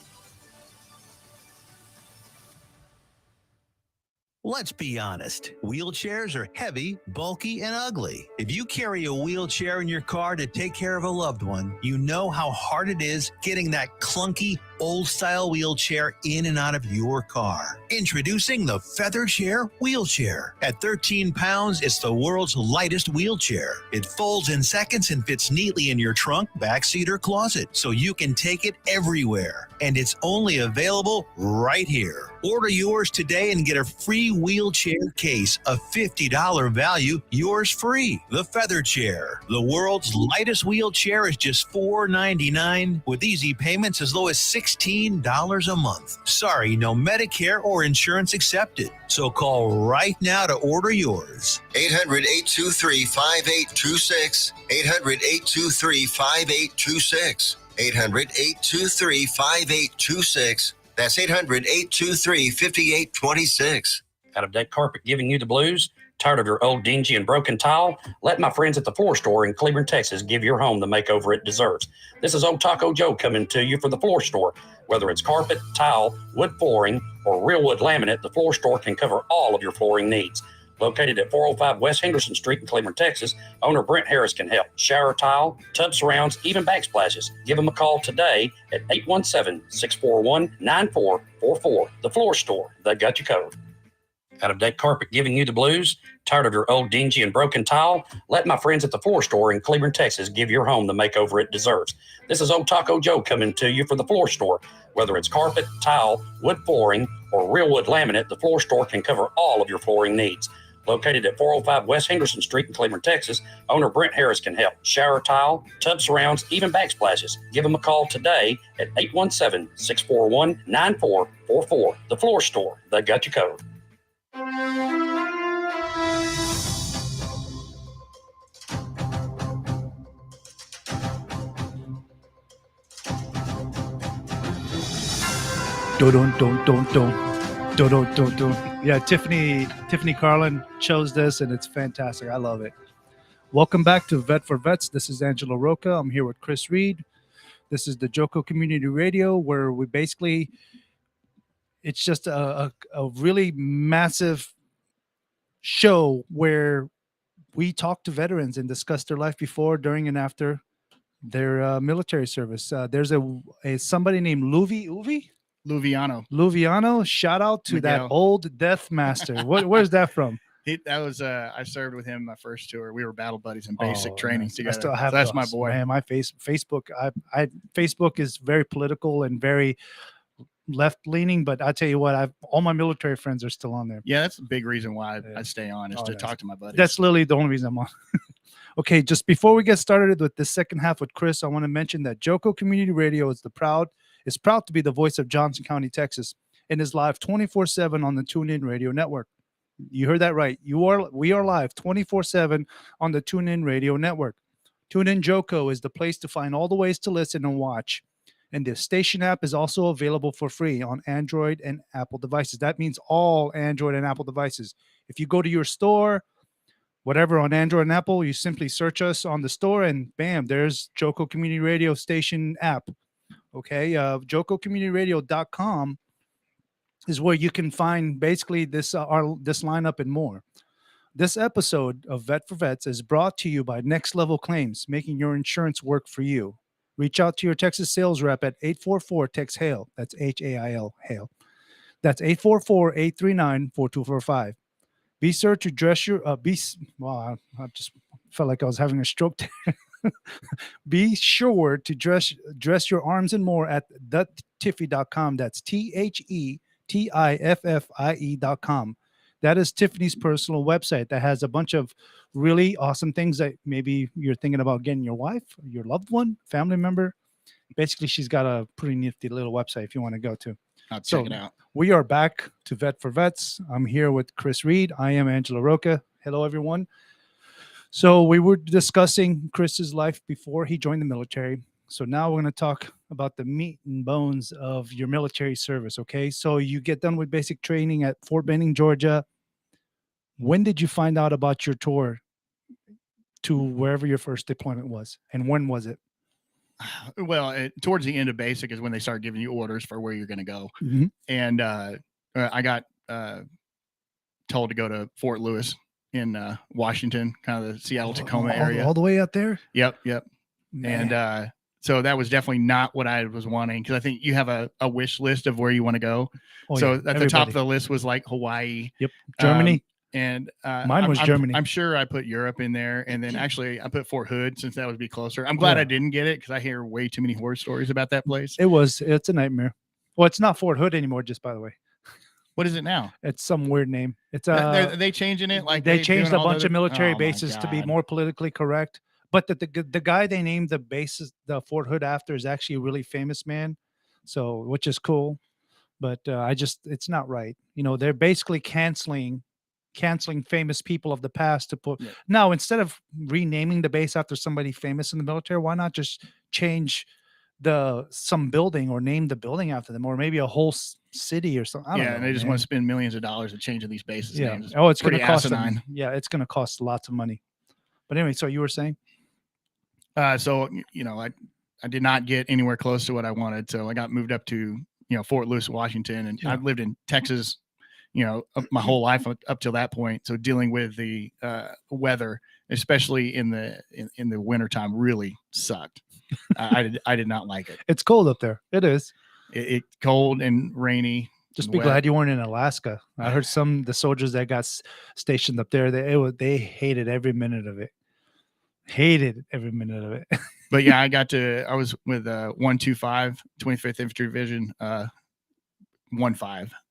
Let's be honest. Wheelchairs are heavy, bulky, and ugly. If you carry a wheelchair in your car to take care of a loved one, you know how hard it is getting that clunky, old-style wheelchair in and out of your car. Introducing the Feather Chair Wheelchair. At 13 pounds, it's the world's lightest wheelchair. It folds in seconds and fits neatly in your trunk, backseat, or closet, so you can take it everywhere. And it's only available right here. Order yours today and get a free wheelchair case, a $50 value, yours free. The Feather Chair. The world's lightest wheelchair is just $4.99 with easy payments as low as $16 a month. Sorry, no Medicare or insurance accepted. So call right now to order yours. 800-823-5826. 800-823-5826. 800-823-5826. That's 800-823-5826. Out of deck carpet giving you the blues? Tired of your old dingy and broken tile? Let my friends at the Floor Store in Cleveland, Texas give your home the makeover it deserves. This is Old Taco Joe coming to you for the Floor Store. Whether it's carpet, tile, wood flooring, or real wood laminate, the Floor Store can cover all of your flooring needs. Located at 405 West Henderson Street in Cleveland, Texas, owner Brent Harris can help. Shower tile, tub surrounds, even backsplashes. Give them a call today at 817-641-9444. The Floor Store, they got you covered. Out of deck carpet giving you the blues? Tired of your old dingy and broken tile? Let my friends at the Floor Store in Cleveland, Texas give your home the makeover it deserves. This is Old Taco Joe coming to you for the Floor Store. Whether it's carpet, tile, wood flooring, or real wood laminate, the Floor Store can cover all of your flooring needs. Located at 405 West Henderson Street in Cleveland, Texas, owner Brent Harris can help. Shower tile, tub surrounds, even backsplashes. Give them a call today at 817-641-9444. The Floor Store, they got you covered. Yeah, Tiffany Carlin chose this, and it's fantastic. I love it. Welcome back to Vet for Vets. This is Angelo Rocha. I'm here with Chris Reid. This is the Joco Community Radio, where we basically, it's just a really massive show where we talk to veterans and discuss their life before, during, and after their military service. There's a somebody named Luviano. Shout out to Miguel. that old death master. Where's that from? That was I served with him my first tour. We were battle buddies in basic training together. I still have that's my boy. Man, my Facebook. Facebook is very political and very left leaning, but I tell you what, all my military friends are still on there. Yeah, that's a big reason why I stay on is to talk to my buddies. That's literally the only reason I'm on. Okay, just before we get started with the second half with Chris, I want to mention that Joco Community Radio is proud to be the voice of Johnson County, Texas, and is live 24/7 on the TuneIn Radio Network. You heard that right. We are live 24/7 on the TuneIn Radio Network. TuneIn Joco is the place to find all the ways to listen and watch. And the station app is also available for free on Android and Apple devices. That means all Android and Apple devices. If you go to your store, whatever, on Android and Apple, you simply search us on the store and bam, there's Joco Community Radio station app. Okay, JocoCommunityRadio.com is where you can find basically this lineup and more. This episode of Vet for Vets is brought to you by Next Level Claims, making your insurance work for you. Reach out to your Texas sales rep at 844-TEX-HAIL. That's HAIL, HAIL. That's 844-839-4245. Be sure to dress your I just felt like I was having a stroke there. Be sure to dress your arms and more at thetiffy.com. That's TheTiffie.com. That is Tiffany's personal website that has a bunch of really awesome things that maybe you're thinking about getting your wife, your loved one, family member. Basically, she's got a pretty nifty little website if you want to go to. I'll check it out. We are back to Vet for Vets. I'm here with Chris Reid. I am Angelo Rocha. Hello, everyone. So we were discussing Chris's life before he joined the military. So now we're going to talk about the meat and bones of your military service, okay? So you get done with basic training at Fort Benning, Georgia. When did you find out about your tour to wherever your first deployment was? And when was it? Well, towards the end of basic is when they start giving you orders for where you're going to go. Mm-hmm. And I got told to go to Fort Lewis in Washington, kind of the Seattle, Tacoma area. All the way out there? Yep. Man. And so that was definitely not what I was wanting, because I think you have a wish list of where you want to go. So at the top of the list was like Hawaii. Yep. Germany. And mine was Germany. I'm sure I put Europe in there, and then actually I put Fort Hood since that would be closer. I'm glad I didn't get it because I hear way too many horror stories about that place. It's a nightmare. Well, it's not Fort Hood anymore, just by the way. What is it now? It's some weird name. It's they changing it, like they changed a bunch of military bases to be more politically correct. But the guy they named the bases, the Fort Hood after, is actually a really famous man, so which is cool. But it's not right. You know, they're basically canceling famous people of the past to put now, instead of renaming the base after somebody famous in the military, why not just change some building or name the building after them, or maybe a whole city or something. I don't know, and they just want to spend millions of dollars at changing these bases names. It's going to cost them. Yeah, it's going to cost lots of money. But anyway, so you were saying? So you know, I did not get anywhere close to what I wanted, so I got moved up to Fort Lewis, Washington, and I've lived in Texas my whole life up till that point. So dealing with the weather, especially in the wintertime, really sucked. I did not like it. It's cold up there. It is. It's cold and rainy. Just be glad you weren't in Alaska. I heard the soldiers that got stationed up there, they hated every minute of it. But yeah, I was with 125 25th Infantry Division, 1-5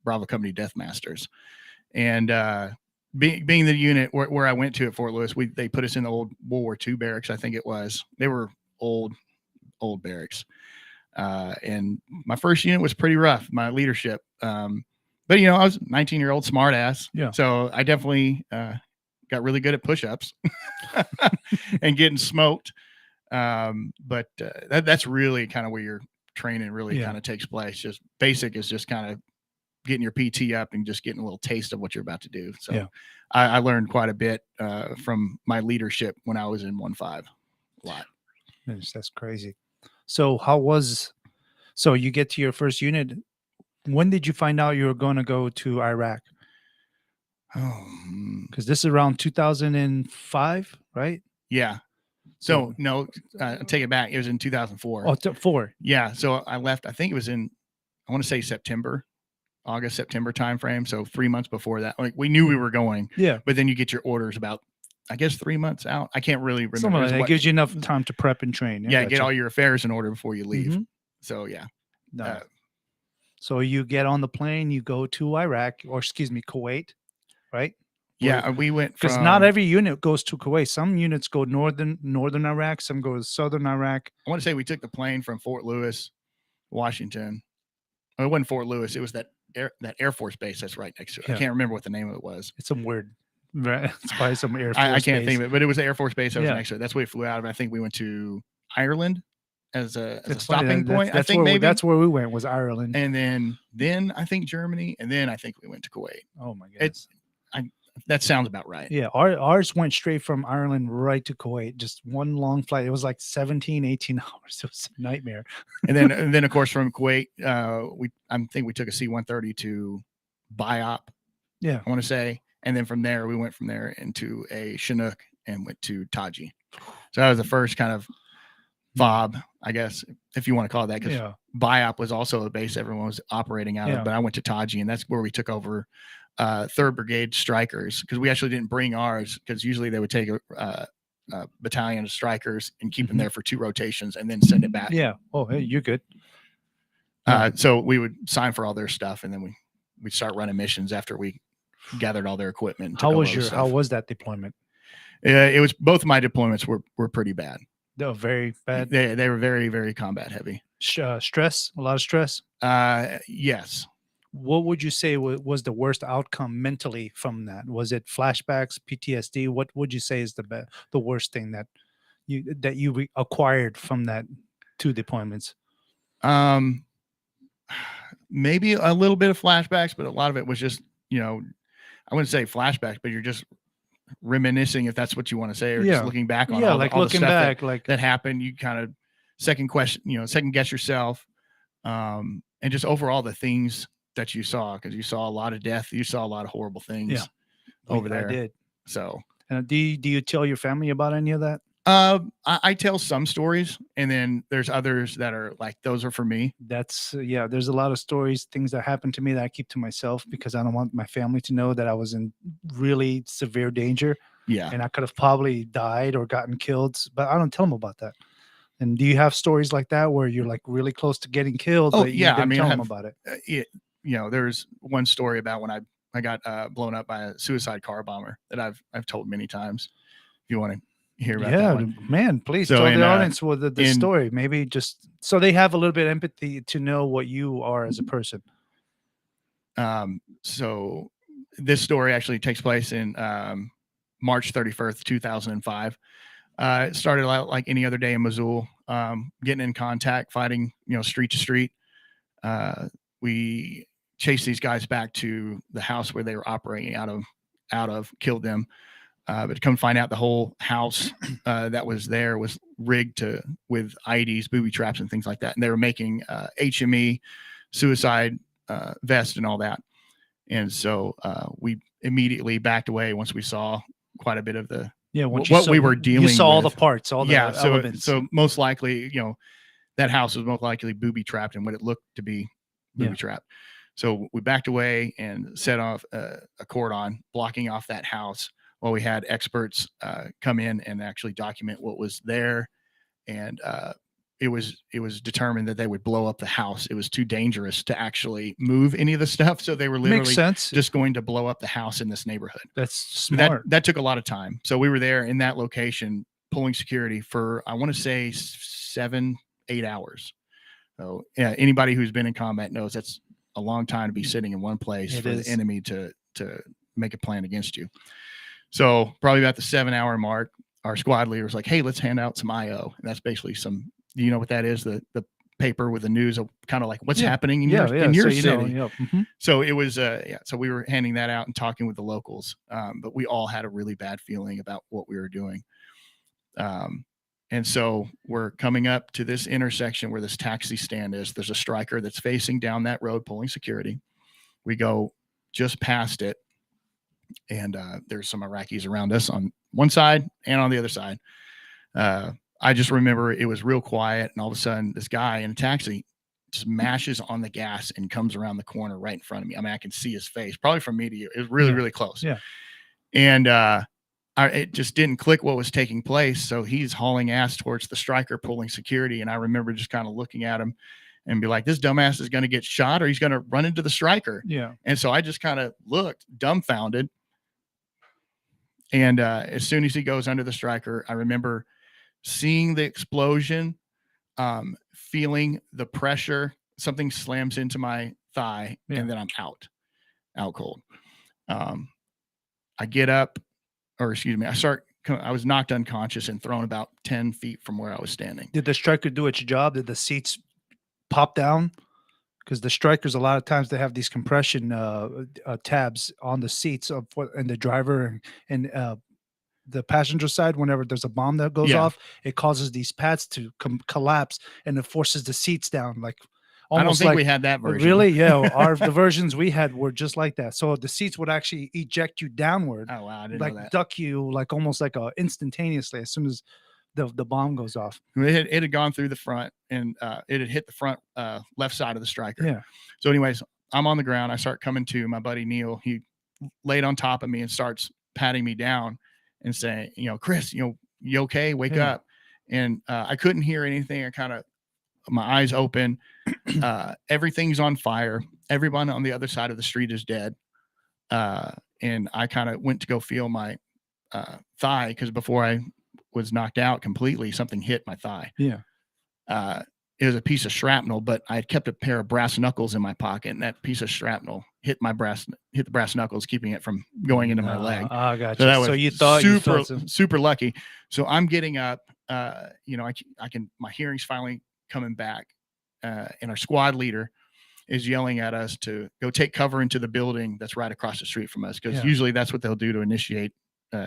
Bravo Company Death Masters, and being the unit where I went to at Fort Lewis, they put us in the old World War II barracks. I think it was. They were old barracks, and my first unit was pretty rough. My leadership, but I was a 19-year-old smart ass. Yeah. So I definitely got really good at push-ups and getting smoked. But that's really kind of where your training really kind of takes place. Just basic is just kind of getting your PT up and just getting a little taste of what you're about to do. So I learned quite a bit from my leadership when I was in 1-5. A lot. That's crazy. So so you get to your first unit. When did you find out you were going to go to Iraq? Because this is around 2005, right? Yeah. So no, take it back. It was in 2004. Oh, 4. Yeah. So I left. I think it was in, I want to say August, September timeframe. So 3 months before that, like we knew we were going. Yeah. But then you get your orders about, I guess, 3 months out. I can't really remember. Something like that. It gives you enough time to prep and train. Yeah. Get all your affairs in order before you leave. Mm-hmm. So yeah. No. So you get on the plane, you go to Kuwait, right? Yeah, we went because not every unit goes to Kuwait. Some units go northern Iraq, some go to southern Iraq. I want to say we took the plane from Fort Lewis, Washington. Well, it wasn't Fort Lewis. It was that Air Force base that's right next to it. Yeah. I can't remember what the name of it was. It's some weird. It's probably some Air Force. I can't think of it, but it was the Air Force base that was next to it. That's where we flew out of. I think we went to Ireland as a stopping point. I think maybe that's where we went, was Ireland, and then I think Germany, and then I think we went to Kuwait. Oh my goodness. That sounds about right. Yeah. Ours went straight from Ireland right to Kuwait. Just one long flight. It was like 17, 18 hours. It was a nightmare. and then of course from Kuwait, I think we took a C-130 to Biop. Yeah. I want to say, And then from there, we went from there into a Chinook and went to Taji. So that was the first kind of FOB, I guess, if you want to call it that, because BIOP was also a base everyone was operating out of. But I went to Taji, and that's where we took over 3rd Brigade Strikers, because we actually didn't bring ours, because usually they would take a battalion of strikers and keep them there for 2 rotations and then send it back. Yeah. Oh, hey, you're good. So we would sign for all their stuff, and then we'd start running missions after we gathered all their equipment. How was that deployment? It was, both of my deployments were pretty bad. They were very bad. They were very, very combat heavy. Stress, a lot of stress. Yes. What would you say was the worst outcome mentally from that? Was it flashbacks, PTSD? What would you say is the worst thing that you acquired from that 2 deployments? Maybe a little bit of flashbacks, but a lot of it was just, I wouldn't say flashbacks, but you're just reminiscing, if that's what you want to say, or just looking back on all looking back, that happened. You kind of second guess yourself, and just overall the things that you saw, because you saw a lot of death, you saw a lot of horrible things over there. I did. So, do you tell your family about any of that? I tell some stories, and then there's others that are like, those are for me. That's there's a lot of stories, things that happened to me that I keep to myself, because I don't want my family to know that I was in really severe danger. Yeah. And I could have probably died or gotten killed, but I don't tell them about that. And do you have stories like that where you're like really close to getting killed? Oh, but you didn't tell them about it. There's one story about when I got blown up by a suicide car bomber that I've told many times. If you want to hear about that one. Man, please tell the audience the story. Maybe just so they have a little bit of empathy to know what you are as a person. So this story actually takes place in March 31st, 2005. It started out like any other day in Mosul, getting in contact, fighting, street to street. We chased these guys back to the house where they were operating out of, killed them. But to come find out, the whole house that was there was rigged with IEDs, booby traps, and things like that. And they were making HME, suicide vest, and all that. And so we immediately backed away once we saw quite a bit of the we were dealing with. You saw all the parts, all the elements. So most likely, that house was most likely booby trapped and what it looked to be booby trapped. So we backed away and set off a cordon blocking off that house, while we had experts come in and actually document what was there. And it was determined that they would blow up the house. It was too dangerous to actually move any of the stuff. So they were literally just going to blow up the house in this neighborhood. That's smart. That took a lot of time. So we were there in that location pulling security for, I want to say 7-8 hours. So yeah, anybody who's been in combat knows that's a long time to be sitting in one place for the enemy to make a plan against you. So probably about the 7-hour mark, our squad leader was like, "Hey, let's hand out some IO." And that's basically some, you know what that is? The paper with the news of kind of like what's happening in your city. So it was, so we were handing that out and talking with the locals. But we all had a really bad feeling about what we were doing. And so we're coming up to this intersection where this taxi stand is. There's a striker that's facing down that road, pulling security. We go just past it. And there's some Iraqis around us on one side and on the other side. I just remember it was real quiet, and all of a sudden this guy in a taxi just mashes on the gas and comes around the corner right in front of me. I mean, I can see his face probably from me to you. It was really, really close. Yeah. And it just didn't click what was taking place. So he's hauling ass towards the striker pulling security. And I remember just kind of looking at him and be like, this dumbass is going to get shot or he's going to run into the striker. Yeah. And so I just kind of looked dumbfounded. And as soon as he goes under the striker, I remember seeing the explosion, feeling the pressure, something slams into my thigh, and then I'm out cold. I get up, or excuse me, I was knocked unconscious and thrown about 10 feet from where I was standing. Did the striker do its job? Did the seats pop down? Because the strikers, a lot of times they have these compression tabs on the seats and the driver and the passenger side. Whenever there's a bomb that goes off, it causes these pads to collapse and it forces the seats down. Like I don't think we had that version. Really? Yeah. The versions we had were just like that. So the seats would actually eject you downward. Oh, wow. I didn't like know that. Duck you like almost like instantaneously as soon as the bomb goes off. It had gone through the front and it had hit the front left side of the striker. Yeah. So anyways, I'm on the ground. I start coming to. My buddy Neil, he laid on top of me and starts patting me down and saying, Chris, you okay? Wake up. And I couldn't hear anything. I kind of, my eyes open. Everything's on fire. Everyone on the other side of the street is dead. And I kind of went to go feel my thigh, because before I was knocked out completely, something hit my thigh. Yeah. It was a piece of shrapnel, but I had kept a pair of brass knuckles in my pocket, and that piece of shrapnel hit the brass knuckles, keeping it from going into my leg. I got So you. that was So you thought super lucky. So I'm getting up. I can. My hearing's finally coming back, and our squad leader is yelling at us to go take cover into the building that's right across the street from us, because usually that's what they'll do to initiate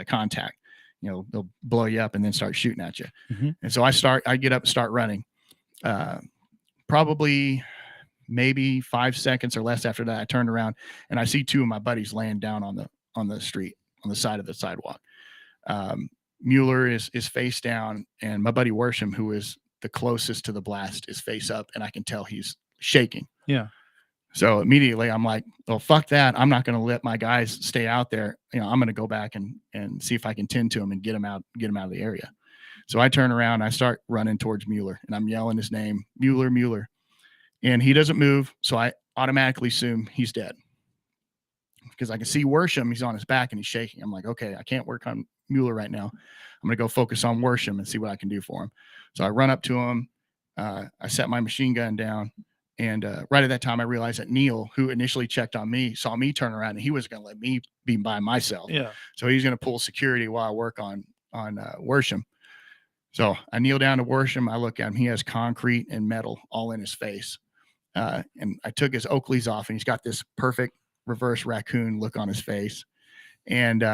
contact. They'll blow you up and then start shooting at you. Mm-hmm. And so I get up and start running. Probably maybe 5 seconds or less after that, I turned around and I see two of my buddies laying down on the street, on the side of the sidewalk. Mueller is face down, and my buddy Worsham, who is the closest to the blast, is face up, and I can tell he's shaking. Yeah. So immediately I'm like, well, fuck that. I'm not going to let my guys stay out there. I'm going to go back and see if I can tend to him and get him out of the area. So I turn around, I start running towards Mueller, and I'm yelling his name, Mueller. And he doesn't move. So I automatically assume he's dead, because I can see Worsham. He's on his back and he's shaking. I'm like, okay, I can't work on Mueller right now. I'm going to go focus on Worsham and see what I can do for him. So I run up to him. I set my machine gun down. And right at that time, I realized that Neil, who initially checked on me, saw me turn around, and he was going to let me be by myself. Yeah. So he's going to pull security while I work on Worsham. So I kneel down to Worsham. I look at him. He has concrete and metal all in his face. And I took his Oakleys off, and he's got this perfect reverse raccoon look on his face. And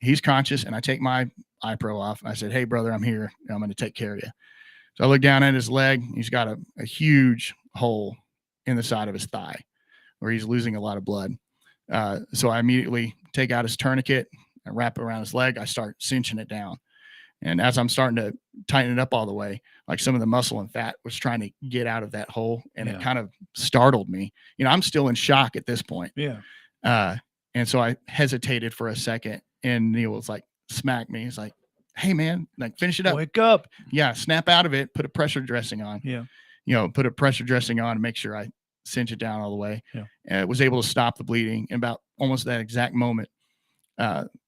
he's conscious, and I take my iPro off. And I said, hey, brother, I'm here. I'm going to take care of you. So I look down at his leg. He's got a huge hole in the side of his thigh where he's losing a lot of blood. So I immediately take out his tourniquet and wrap it around his leg. I start cinching it down. And as I'm starting to tighten it up all the way, like some of the muscle and fat was trying to get out of that hole, and it kind of startled me. I'm still in shock at this point. Yeah. And so I hesitated for a second, and Neil was like, smack me. He's like, hey man, like finish it up. Wake up. Yeah. Snap out of it. Put a pressure dressing on. Yeah. Put a pressure dressing on and make sure I cinch it down all the way. Yeah. And was able to stop the bleeding. And about almost that exact moment,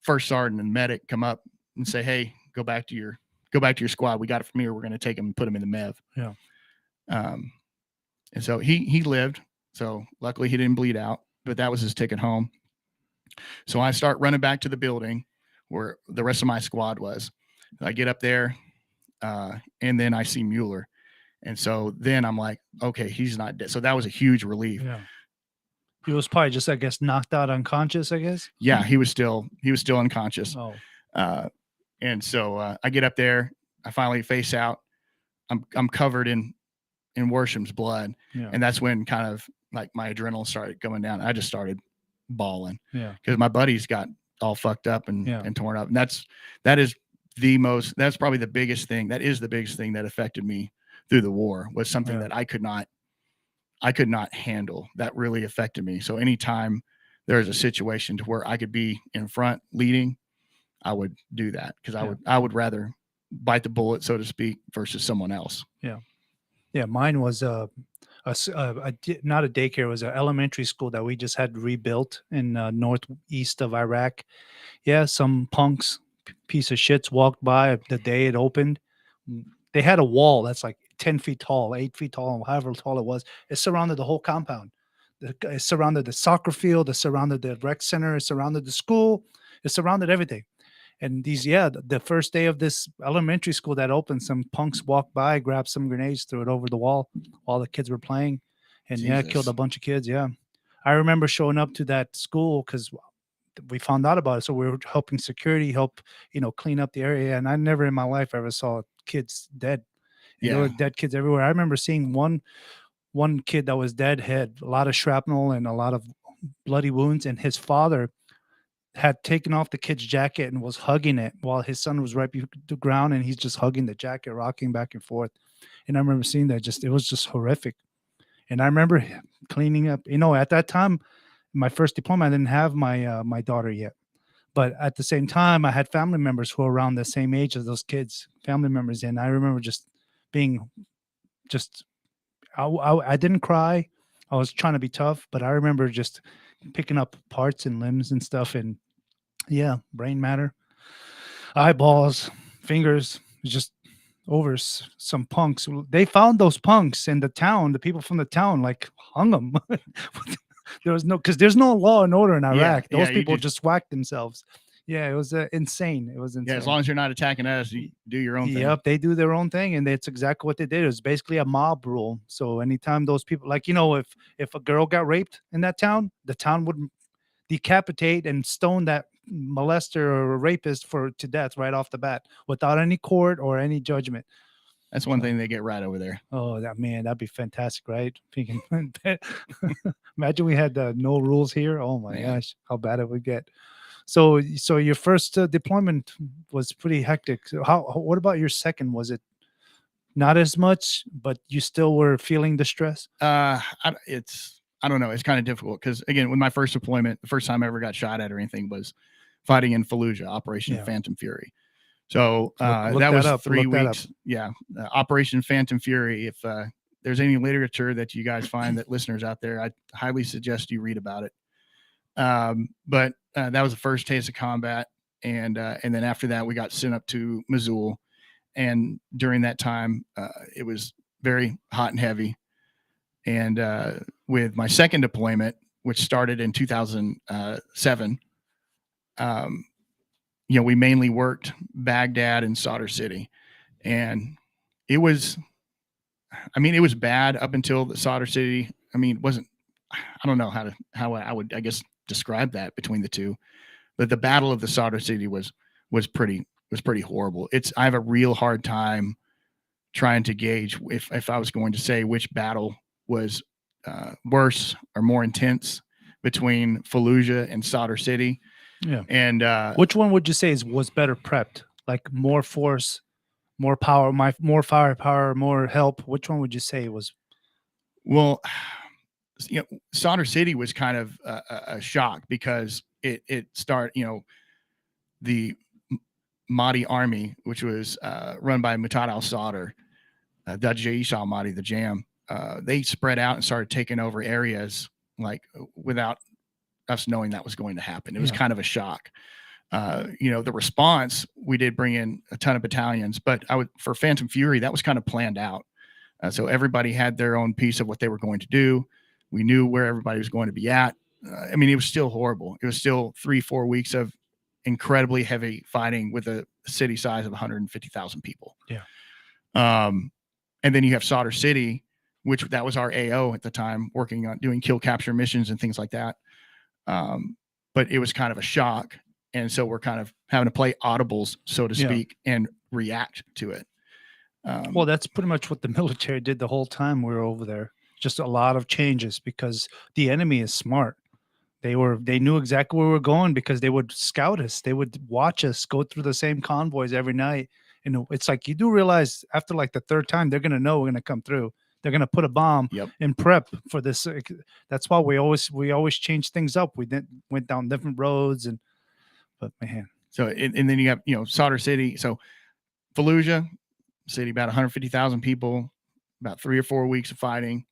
first sergeant and medic come up and say, hey, go back to your squad. We got it from here. We're going to take him and put him in the MEV. Yeah. And so he lived. So luckily he didn't bleed out, but that was his ticket home. So I start running back to the building where the rest of my squad was. I get up there, and then I see Mueller. And so then I'm like, okay, he's not dead. So that was a huge relief. Yeah. He was probably just, I guess, knocked out unconscious, I guess. Yeah, he was still unconscious. Oh. And so I get up there. I finally face out. I'm covered in Worsham's blood. Yeah. And that's when kind of like my adrenaline started going down. I just started bawling. Yeah. Because my buddies got all fucked up and torn up. And that's probably the biggest thing. That is the biggest thing that affected me through the war, was something that I could not handle. That really affected me. So anytime there's a situation to where I could be in front leading, I would do that, because I would rather bite the bullet, so to speak, versus someone else. Yeah. Yeah. Mine was not a daycare. It was an elementary school that we just had rebuilt in northeast of Iraq. Yeah. Some punks, piece of shits, walked by the day it opened. They had a wall that's like 10 feet tall, 8 feet tall, however tall it was. It surrounded the whole compound. It surrounded the soccer field. It surrounded the rec center. It surrounded the school. It surrounded everything. And the first day of this elementary school that opened, some punks walked by, grabbed some grenades, threw it over the wall while the kids were playing, and killed a bunch of kids. Yeah. I remember showing up to that school because we found out about it. So we were helping security help, clean up the area. And I never in my life ever saw kids dead. There were dead kids everywhere. I remember seeing one one kid that was dead had a lot of shrapnel and a lot of bloody wounds, and his father had taken off the kid's jacket and was hugging it while his son was right below the ground, and he's just hugging the jacket, rocking back and forth. And I remember seeing that. It was just horrific. And I remember cleaning up. At that time, my first deployment, I didn't have my daughter yet. But at the same time, I had family members who were around the same age as those kids, family members. And I remember just being I didn't cry. I was trying to be tough, but I remember just picking up parts and limbs and stuff. And yeah, brain matter, eyeballs, fingers, just over some punks. They found those punks in the town. The people from the town hung them. Because there's no law and order in Iraq. Those people just whacked themselves. Yeah, it was insane. It was insane. Yeah, as long as you're not attacking us, you do your own thing. Yep, they do their own thing, and that's exactly what they did. It was basically a mob rule. So anytime those people, if a girl got raped in that town, the town would decapitate and stone that molester or rapist to death right off the bat without any court or any judgment. That's one thing they get right over there. Oh, that'd be fantastic, right? Imagine we had no rules here. Oh my gosh, how bad it would get. So your first deployment was pretty hectic. So what about your second? Was it not as much, but you still were feeling the stress? I don't know. It's kind of difficult because, again, with my first deployment, the first time I ever got shot at or anything was fighting in Fallujah, Operation Phantom Fury. So that was 3 weeks. Yeah. Operation Phantom Fury. If there's any literature that you guys find that listeners out there, I highly suggest you read about it. But that was the first taste of combat. And then after that, we got sent up to Mosul. And during that time, it was very hot and heavy. And with my second deployment, which started in 2007, we mainly worked Baghdad and Sadr City. And it was bad up until the Sadr City. It wasn't, I don't know how I would, I guess, describe that between the two. But the Battle of the Sadr City was pretty horrible. I have a real hard time trying to gauge if I was going to say which battle was worse or more intense between Fallujah and Sadr City. Yeah. And which one would you say was better prepped? Like more force, more power, more firepower, more help? Which one would you say was? Well, Sadr City was kind of a shock because it started, the Mahdi army, which was run by Muqtada al-Sadr, the Jaish al-Mahdi, the JAM, they spread out and started taking over areas without us knowing that was going to happen. It was kind of a shock. The response, we did bring in a ton of battalions, but for Phantom Fury, that was kind of planned out. So everybody had their own piece of what they were going to do. We knew where everybody was going to be at. It was still horrible. It was still 3-4 weeks of incredibly heavy fighting with a city size of 150,000 people. Yeah. And then you have Sadr City, which that was our AO at the time, working on doing kill capture missions and things like that. But it was kind of a shock. And so we're kind of having to play audibles, so to speak, and react to it. Well, that's pretty much what the military did the whole time we were over there. Just a lot of changes because the enemy is smart. They knew exactly where we were going because they would scout us. They would watch us go through the same convoys every night. And it's like, you do realize after the third time, they're going to know we're going to come through. They're going to put a bomb and prep for this. That's why we always change things up. We went down different roads but man. So, and then you have, Sadr City. So Fallujah city, about 150,000 people, about 3 or 4 weeks of fighting.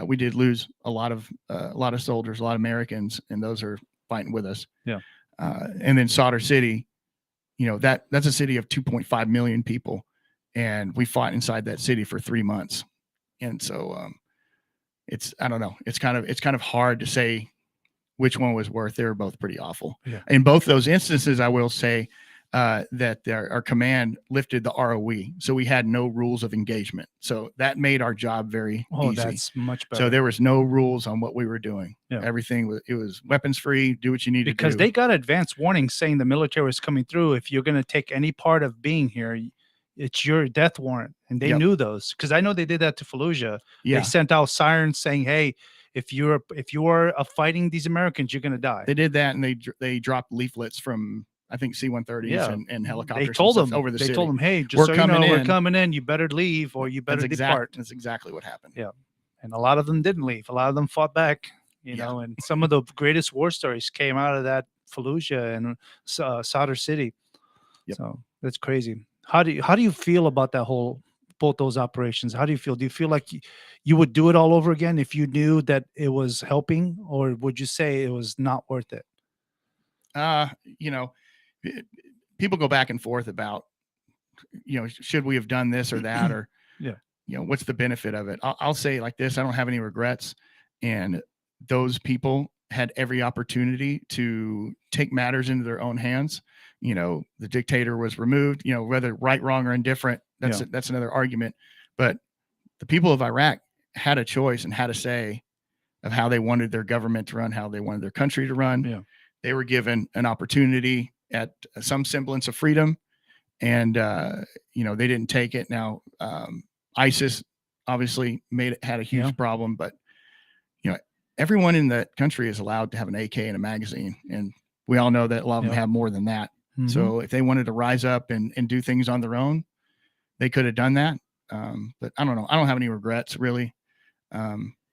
We did lose a lot of soldiers, a lot of Americans, and those are fighting with us. Yeah. And then Sadr City, that's a city of 2.5 million people, and we fought inside that city for 3 months. And so I don't know. It's kind of hard to say which one was worse. They were both pretty awful. Yeah. In both those instances, I will say that our command lifted the ROE, so we had no rules of engagement. So that made our job very easy. That's much better. So there was no rules on what we were doing. Yeah. Everything was weapons free. Do what you need to do. Because they got advance warning saying the military was coming through. If you're going to take any part of being here, it's your death warrant. And they knew those, because I know they did that to Fallujah. Yeah. They sent out sirens saying, hey, if you are fighting these Americans, you're going to die. They did that, and they dropped leaflets from, I think, C-130s and helicopters. They told them over the city. They told them, hey, just we're so coming you know, in. we're coming in. You better leave, or you better depart. That's exactly what happened. Yeah. And a lot of them didn't leave. A lot of them fought back, you know, and some of the greatest war stories came out of that Fallujah and Sadr City. Yep. So that's crazy. How do you feel about both those operations? How do you feel? Do you feel like you would do it all over again if you knew that it was helping, or would you say it was not worth it? You know, people go back and forth about, you know, should we have done this or that, or, you know, what's the benefit of it? I'll say like this: I don't have any regrets. And those people had every opportunity to take matters into their own hands. You know, the dictator was removed, you know, whether right, wrong, or indifferent, that's another argument. But the people of Iraq had a choice and had a say of how they wanted their government to run, how they wanted their country to run. Yeah. They were given an opportunity at some semblance of freedom, and you know, they didn't take it. Now, ISIS obviously had a huge problem, but you know, everyone in that country is allowed to have an AK and a magazine, and we all know that a lot of them have more than that. Mm-hmm. So if they wanted to rise up and do things on their own, they could have done that. But I don't know. I don't have any regrets really,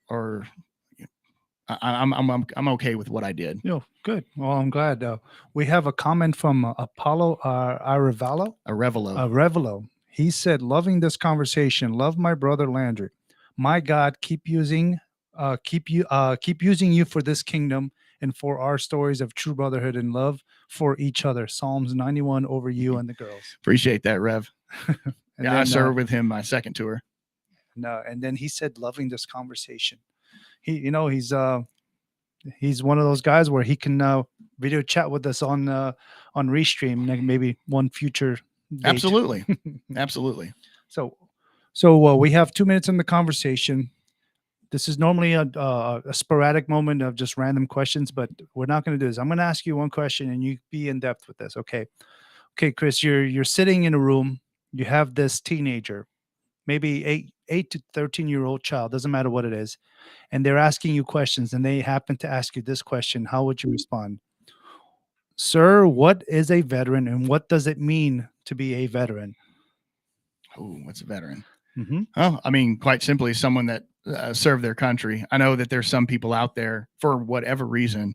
or I'm okay with what I did. Yeah, good. Well, I'm glad. We have a comment from Apollo Arevalo. He said, "Loving this conversation. Love my brother Landry. My God, keep using you for this kingdom and for our stories of true brotherhood and love for each other." Psalms 91 over you and the girls. Appreciate that, Rev. Then, I served with him my second tour. No, and then he said, "Loving this conversation." He's one of those guys where he can video chat with us on Restream, maybe one future date. Absolutely. Absolutely. So we have 2 minutes in the conversation. This is normally a sporadic moment of just random questions, but we're not going to do this. I'm going to ask you one question, and you be in depth with this. Okay, Chris, you're sitting in a room. You have this teenager, maybe 8 to 13-year-old child, doesn't matter what it is, and they're asking you questions, and they happen to ask you this question. How would you respond? Sir, what is a veteran, and what does it mean to be a veteran? Oh, what's a veteran? Mm-hmm. Oh, I mean, quite simply, someone that served their country. I know that there's some people out there, for whatever reason,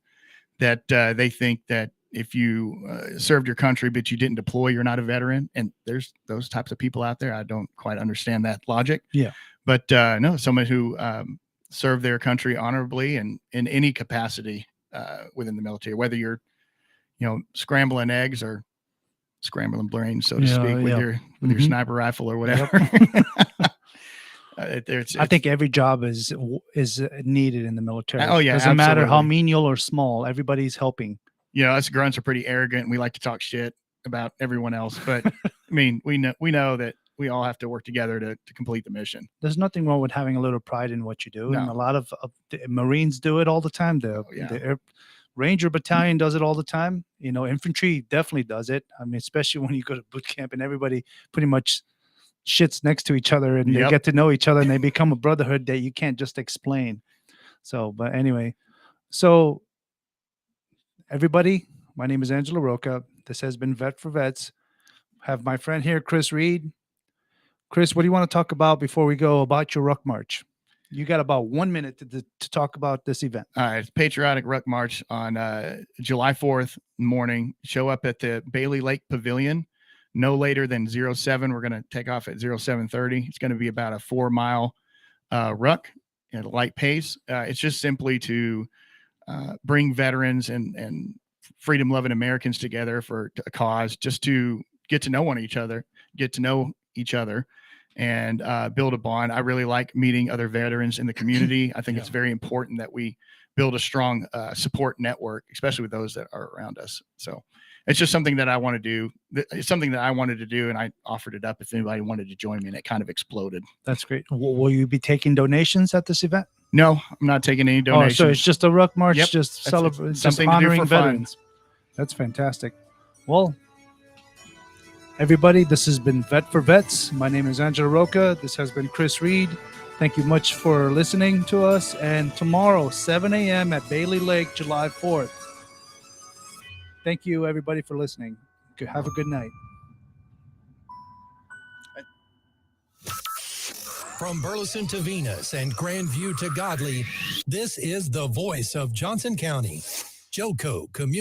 that they think that if you served your country but you didn't deploy, you're not a veteran. And there's those types of people out there. I don't quite understand that logic. Yeah. But no, someone who served their country honorably and in any capacity within the military, whether you're, you know, scrambling eggs or scrambling brains, so to speak, with your sniper rifle or whatever. I think every job is needed in the military. Oh yeah, doesn't matter how menial or small. Everybody's helping. You know, us grunts are pretty arrogant, and we like to talk shit about everyone else. But I mean, we know that we all have to work together to complete the mission. There's nothing wrong with having a little pride in what you do, and a lot of the Marines do it all the time. The Ranger Battalion does it all the time. You know, infantry definitely does it. I mean, especially when you go to boot camp and everybody pretty much shits next to each other, and they get to know each other, and they become a brotherhood that you can't just explain. So, but anyway, so everybody, my name is Angelo Rocha. This has been Vet for Vets. Have my friend here, Chris Reid. Chris, what do you want to talk about before we go about your Ruck March? You got about 1 minute to talk about this event. All right. It's Patriotic Ruck March on July 4th morning. Show up at the Bailey Lake Pavilion no later than 07. We're going to take off at 07:30. It's going to be about a 4-mile ruck at a light pace. It's just simply to bring veterans and freedom-loving Americans together for a cause, just to get to know each other, and build a bond. I really like meeting other veterans in the community. I think it's very important that we build a strong support network, especially with those that are around us. So it's just something that I want to do. It's something that I wanted to do, and I offered it up if anybody wanted to join me, and it kind of exploded. That's great. Will you be taking donations at this event? No, I'm not taking any donations. Oh, so it's just a Ruck March, just celebrating, something just honoring to do for veterans. Fun. That's fantastic. Well, Everybody, this has been Vet for Vets. My name is Angelo Rocha. This has been Chris Reid. Thank you much for listening to us. And tomorrow, 7 a.m. at Bailey Lake, July 4th. Thank you, everybody, for listening. Have a good night. From Burleson to Venus and Grandview to Godley, this is the voice of Johnson County, Joco Community.